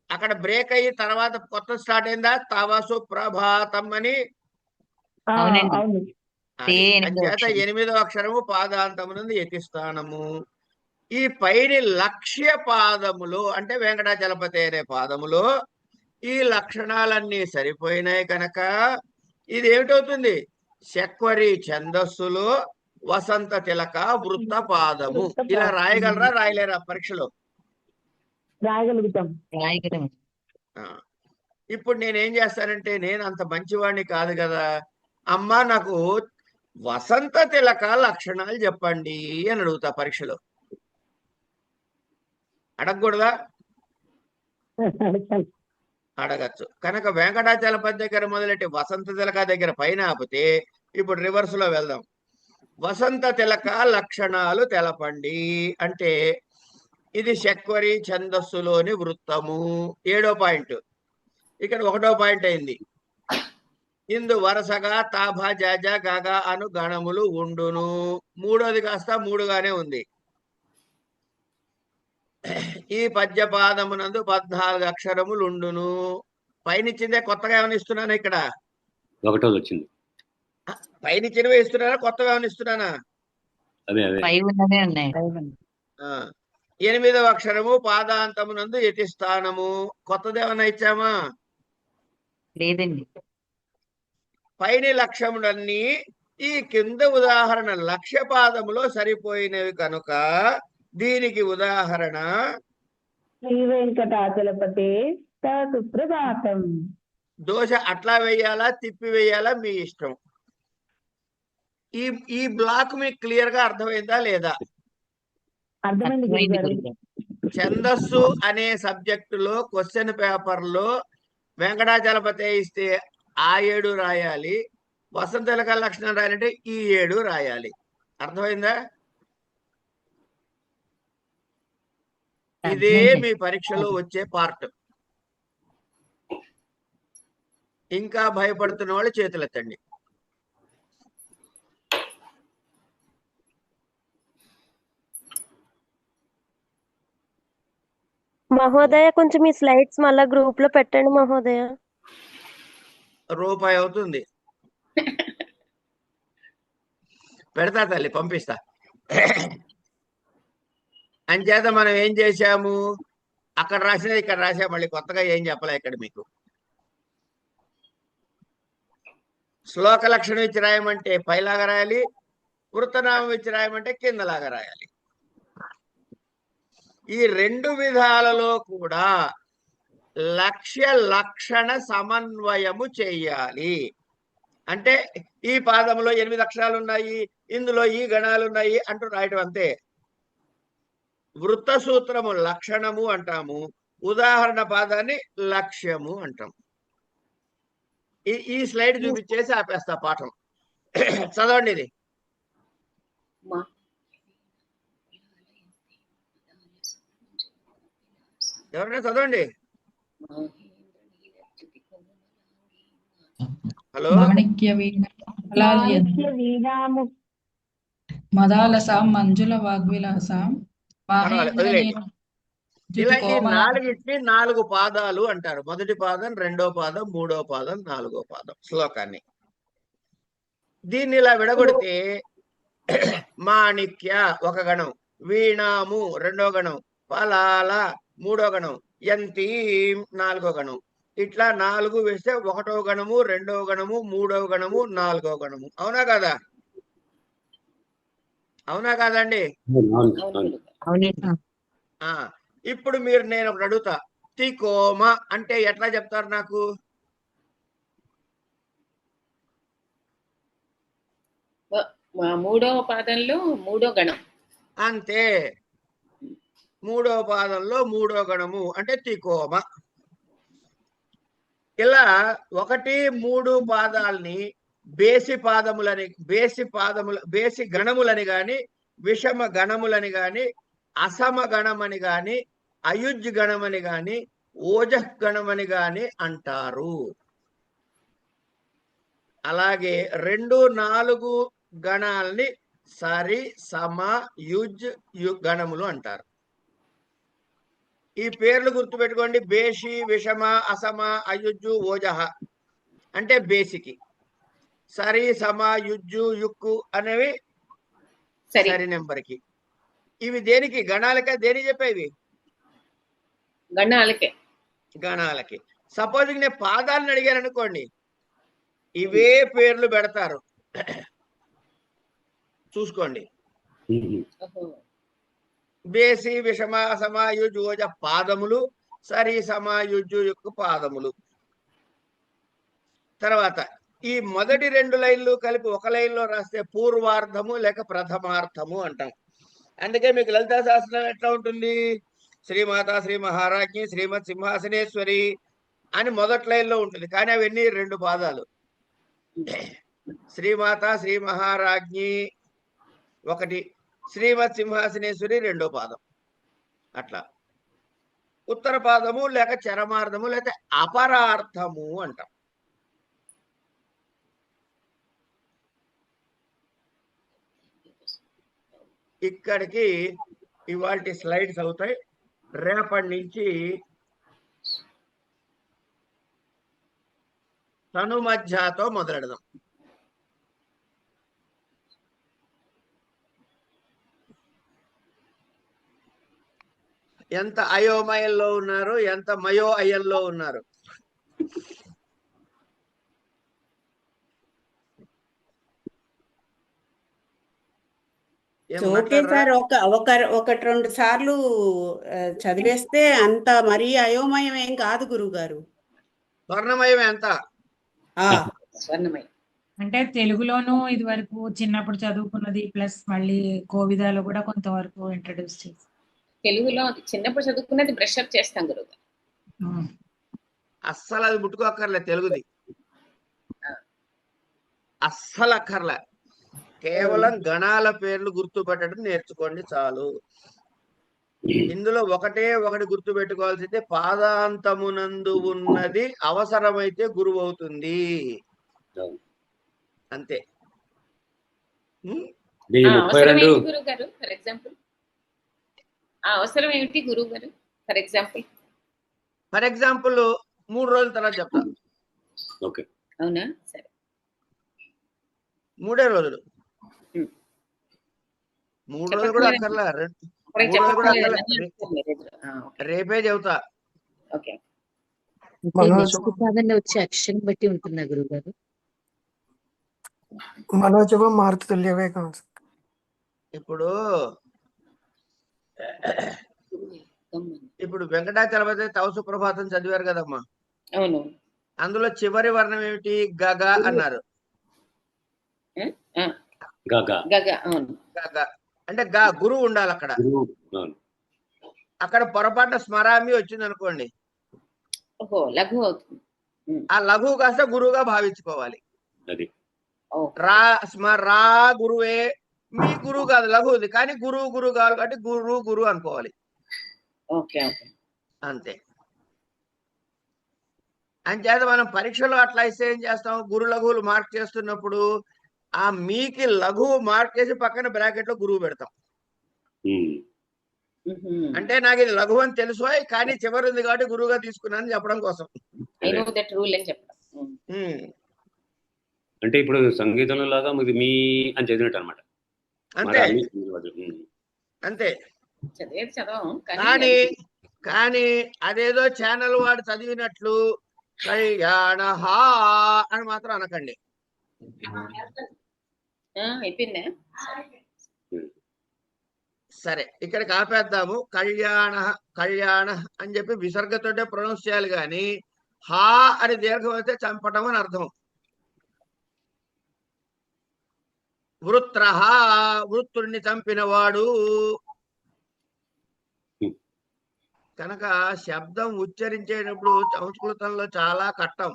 అక్కడ బ్రేక్ అయ్యి తర్వాత కొత్త స్టార్ట్ అయిందా? తవ సుప్రభాతం అని. అవును. అంచేత 8వ అక్షరము పాదాంతమునందు యతిస్థానము. ఈ పైని లక్ష్య పాదములో అంటే వెంకటాచలపతి అనే పాదములో ఈ లక్షణాలన్నీ సరిపోయినాయి కనుక ఇది ఏమిటవుతుంది? శక్వరి ఛందస్సులో వసంత తిలక వృత్త పాదము. ఇలా రాయగలరా, రాయలేరా పరీక్షలో? రాయగలుగుతాం. ఇప్పుడు నేనేం చేస్తానంటే, నేను అంత మంచివాడిని కాదు కదా అమ్మా, నాకు వసంత తిలక లక్షణాలు చెప్పండి అని అడుగుతా పరీక్షలో. అడగకూడదా? అడగచ్చు. కనుక వెంకటాచలపతి దగ్గర మొదలెట్టి వసంత తిలక దగ్గర పైన ఆపితే ఇప్పుడు రివర్స్ లో వెళ్దాం. వసంత తిలక లక్షణాలు తెలపండి అంటే ఇది శక్వరి ఛందస్సులోని వృత్తము. 7వ పాయింట్. ఇక్కడ 1వ పాయింట్ అయింది. ఇందు వరుసగా తాభా జాజా గాగా అను గణములు ఉండును. 3వది కాస్త 3గానే ఉంది. ఈ పద్యపాదమునందు 14 అక్షరములు ఉండును. పైనిచ్చిందే కొత్తగా ఏమైనా ఇస్తున్నానా? ఇక్కడ 1వ వచ్చింది. పైనిచ్చినవే ఇస్తున్నానా, కొత్తగా ఏమైనా ఇస్తున్నానా? అదే 8వ అక్షరము పాదాంతమునందు యతిస్థానము. కొత్తది ఏమైనా ఇచ్చామా? లేదండి. పైన లక్ష్యములన్నీ ఈ కింద ఉదాహరణ లక్ష్య పాదములో సరిపోయినవి కనుక దీనికి ఉదాహరణ శ్రీ వెంకటాచలపతే సుప్రభాతం. దోష అట్లా వేయాలా, తిప్పి వేయాలా, మీ ఇష్టం. ఈ బ్లాక్ మీకు క్లియర్ గా అర్థమైందా లేదా? అర్థమైంది. ఛందస్సు అనే సబ్జెక్టులో క్వశ్చన్ పేపర్ లో వెంకటాచలపతి ఇస్తే ఆ 7 రాయాలి, వసంత తిలక లక్షణం రాయాలంటే ఈ 7 రాయాలి. అర్థమైందా? ఇదే మీ పరీక్షలో వచ్చే పార్ట్. ఇంకా భయపడుతున్న వాళ్ళు చేతులెత్తండి. మహోదయ, కొంచెం ఈ స్లైడ్స్ మళ్ళా గ్రూప్ లో పెట్టండి మహోదయ. రూపాయి అవుతుంది. పెడతా తల్లి, పంపిస్తా. అంచేత మనం ఏం చేశాము, అక్కడ రాసినది ఇక్కడ రాసా. మళ్ళీ కొత్తగా ఏం చెప్పలే ఇక్కడ మీకు. శ్లోక లక్షణం ఇచ్చి రాయమంటే పైలాగా రాయాలి, వృత్తనామం ఇచ్చి రాయమంటే కిందలాగా రాయాలి. ఈ 2 విధాలలో కూడా లక్ష్య లక్షణ సమన్వయము చెయ్యాలి. అంటే ఈ పాదంలో 8 అక్షరాలు ఉన్నాయి, ఇందులో ఈ గణాలు ఉన్నాయి అంటూ రాయటం అంతే. వృత్త సూత్రము లక్షణము అంటాము, ఉదాహరణ పాదాన్ని లక్ష్యము అంటాం. ఈ స్లైడ్ చూపించేసి ఆపేస్తా పాఠం. చదవండి ఇది. ఎవరైనా చదవండి. హలో. మదాలసాం మంజుల వాగ్విలాసాం ఇలా ఈ 4టిని 4 పాదాలు అంటారు. మొదటి పాదం, 2వ పాదం, 3వ పాదం, 4వ పాదం శ్లోకాన్ని. దీన్ని ఇలా విడగొడితే మాణిక్య 1 గణం, వీణాము 2వ గణం, పలాల 3వ గణం, యంతి 4వ గణం. ఇట్లా 4 వేస్తే 1వ గణము, 2వ గణము, 3వ గణము, 4వ గణము. అవునా కదా? అవునా కాదండి? ఇప్పుడు మీరు, నేను ఒకటి అడుగుతా, తికోమ అంటే ఎట్లా చెప్తారు నాకు? మూడవ పాదంలో 3వ గణం. అంతే. 3వ పాదంలో 3వ గణము అంటే తికోమ. ఇలా 1, 3 పాదాలని బేసి గణములని గాని, విషమ గణములని గాని, అసమ గణమని గాని, అయుజ్ గణమని గాని, ఓజః గణమని గాని అంటారు. అలాగే 2, 4 గణాలని సరి, సమ, యుజ్ గణములు అంటారు. ఈ పేర్లు గుర్తుపెట్టుకోండి. బేషి, విషమ, అసమ, అయుజ్జు, ఓజహ అంటే బేసికి. సరి, సమ, యుజ్జు, యుక్కు అనేవి సరి నెంబర్కి. ఇవి దేనికి? గణాలకే. దేనికి చెప్పేవి? గణాలకి. సపోజ్ నేను పాదాలను అడిగాను అనుకోండి, ఇవే పేర్లు పెడతారు, చూసుకోండి. బేసి, విషమ, అసమ, యుజ్, ఓజ పాదములు, సరి, సమ, యుజ్జు, యుక్కు పాదములు. తర్వాత ఈ మొదటి 2 లైన్లు కలిపి ఒక లైన్లో రాస్తే పూర్వార్ధము లేక ప్రథమార్థము అంటాం. అందుకే మీకు లలితా శాస్త్రం ఎట్లా ఉంటుంది? శ్రీమాత, శ్రీ మహారాజ్ఞి, శ్రీమత్ సింహాసనేశ్వరి అని మొదటి లైన్లో ఉంటుంది. కానీ అవన్నీ 2 పాదాలు. శ్రీమాత, శ్రీ మహారాజ్ఞి ఒకటి, శ్రీమత్ సింహాసనేశ్వరి 2వ పాదం. అట్లా ఉత్తర పాదము లేక చరమార్థము లేక అపరార్థము అంటాం. ఇక్కడికి ఇవాల్టి స్లైడ్స్ అవుతాయి. రేపటి నుంచి తనుమధ్యతో మొదలెడదాం. ఎంత అయోమయంలో ఉన్నారు, ఎంత మయో అయంలో ఉన్నారు. ఓకే సార్, ఒకటి 2 సార్లు చదివేస్తే అంత మరీ అయోమయం ఏం కాదు గురుగారు. స్వర్ణమయం ఎంత? స్వర్ణమయం అంటే తెలుగులోనూ ఇది వరకు చిన్నప్పుడు చదువుకున్నది ప్లస్ మళ్ళీ కోవిదాలో కూడా కొంతవరకు ఇంట్రడ్యూస్ చేసి తెలుగులో చిన్నప్పుడు చదువుకున్నది బ్రష్ అప్ చేస్తాం గురుగారు. అస్సలు అది ముట్టుకోక్కర్లే. తెలుగుది అస్సలు అక్కర్లే. కేవలం గణాల పేర్లు గుర్తుపెట్టడం నేర్చుకోండి చాలు. ఇందులో ఒకటే ఒకటి గుర్తు పెట్టుకోవాల్సిందే, పాదాంతమునందు ఉన్నది అవసరమైతే గురువు అవుతుంది, అంతే. అవసరం ఏంటి గురువు గారు? ఫర్ ఎగ్జాంపుల్ అవసరం ఏమిటి గురువు గారు? ఫర్ ఎగ్జాంపుల్ 3 రోజుల తర్వాత చెప్తా. ఓకే, అవునా? సరే, 3 రోజులు. 3 రోజులు కూడా అక్కర్లా, 3 రోజులు కూడా అక్కర్లా. రేపే చెబుతా. ఓకే. వచ్చే అక్షరం బట్టి ఉంటుందా గురువు గారు? మనోజవం మారుతుల్యమే కాదు. ఇప్పుడు వెంకటాచలపతి తవ సుప్రభాతం చదివారు కదమ్మా. అవును. అందులో చివరి వర్ణం ఏమిటి? గగ అన్నారు. గగ అంటే గురువు ఉండాలి అక్కడ. అక్కడ పొరపాటున స్మరామి వచ్చింది అనుకోండి, లఘు అవుతుంది. ఆ లఘువు కాస్త గురువుగా భావించుకోవాలి. రా గురువే, మీ గురువు కాదు, లఘువుది. కానీ గురువు కావాలి కాబట్టి గురు అనుకోవాలి. అంతే. అంచేత మనం పరీక్షలో అట్లా ఇస్తే ఏం చేస్తాం? గురు లఘువులు మార్క్ చేస్తున్నప్పుడు ఆ మీకి లఘువు మార్క్ చేసి పక్కన బ్రాకెట్ లో గురువు పెడతాం. అంటే నాకు ఇది లఘువు అని తెలుసు, కానీ చివరి ఉంది కాబట్టి గురువుగా తీసుకున్నాను చెప్పడం కోసం. అంటే ఇప్పుడు సంగీతంలో లాగా మీ అని చదివినట్టు అనమాట. అంతే అంతే. కానీ అదేదో ఛానల్ వాడు చదివినట్లు కళ్యాణ అని మాత్రం అనకండి. సరే, ఇక్కడికి ఆపేద్దాము. కళ్యాణ అని చెప్పి విసర్గతోటే ప్రొనౌన్స్ చేయాలి, కానీ హా అని దీర్ఘం అయితే చంపటం అని అర్థం. వృత్రహ, వృత్తుడిని చంపినవాడు. కనుక శబ్దం ఉచ్చరించేటప్పుడు సంస్కృతంలో చాలా కట్టం.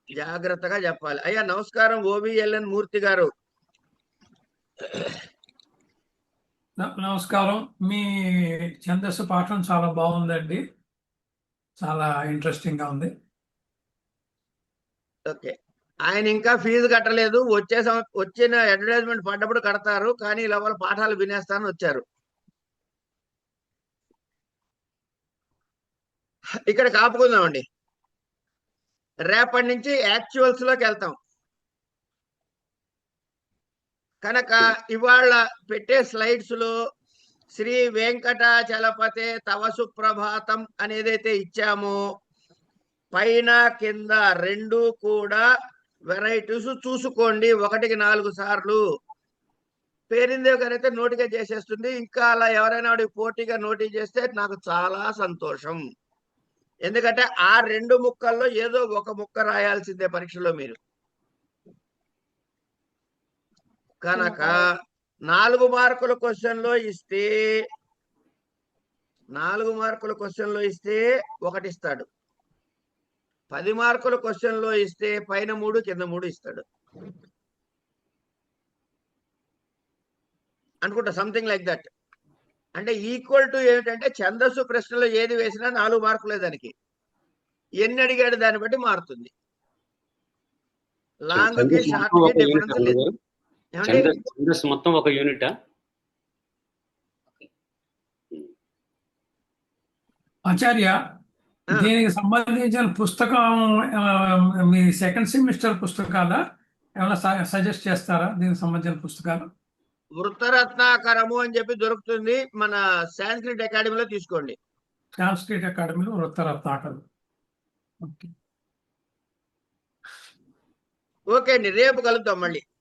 జాగ్రత్తగా చెప్పాలి. అయ్యా నమస్కారం, ఓవిఎల్ఎన్ మూర్తి గారు. నమస్కారం. మీ ఛందస్సు పాఠం చాలా బాగుందండి, చాలా ఇంట్రెస్టింగ్ గా ఉంది. ఓకే, ఆయన ఇంకా ఫీజు కట్టలేదు. వచ్చిన అడ్వర్టైజ్మెంట్ పడ్డప్పుడు కడతారు, కానీ లోపల పాఠాలు వినేస్తానని వచ్చారు. ఇక్కడ కాపుకుందామండి. రేపటి నుంచి యాక్చువల్స్ లోకి వెళ్తాం కనుక ఇవాళ పెట్టే స్లైడ్స్ లో శ్రీ వెంకటాచలపతే తవ సుప్రభాతం అనేదైతే ఇచ్చామో పైన కింద రెండు కూడా వెరైటీస్ చూసుకోండి. 1కి 4 సార్లు. పేరిందేవ్ గారు అయితే నోటిగా చేసేస్తుంది. ఇంకా అలా ఎవరైనా వాడికి పోటీగా నోటీ చేస్తే నాకు చాలా సంతోషం. ఎందుకంటే ఆ 2 ముక్కల్లో ఏదో ఒక ముక్క రాయాల్సిందే పరీక్షలో మీరు. కనుక 4 మార్కుల క్వశ్చన్లో ఇస్తే 4 మార్కుల క్వశ్చన్లో ఇస్తే 1 ఇస్తాడు. 10 మార్కుల క్వశ్చన్లో ఇస్తే పైన 3 కింద 3 ఇస్తాడు అనుకుంటా, సంథింగ్ లైక్ దట్. అంటే ఈక్వల్ టు ఏమిటంటే ఛందస్సు ప్రశ్నలో ఏది వేసినా 4 మార్కులే దానికి. ఎన్ని అడిగాడు దాన్ని బట్టి మారుతుంది. లాంగ్ కి షార్ట్ కి డిఫరెన్స్ లేదు. ఛందస్సు మొత్తం ఒక యూనిటా? ఆచార్య, దీనికి సంబంధించిన పుస్తకం మీ సెకండ్ సెమిస్టర్ పుస్తకాలా? ఏమైనా సజెస్ట్ చేస్తారా దీనికి సంబంధించిన పుస్తకాలు? వృత్తరత్నాకరము అని చెప్పి దొరుకుతుంది, మన సాంస్క్రిట్ అకాడమీలో తీసుకోండి. సాంస్క్రిట్ అకాడమీలో వృత్తరత్నాకరం. ఓకే ఓకే అండి, రేపు కలుద్దాం మళ్ళీ.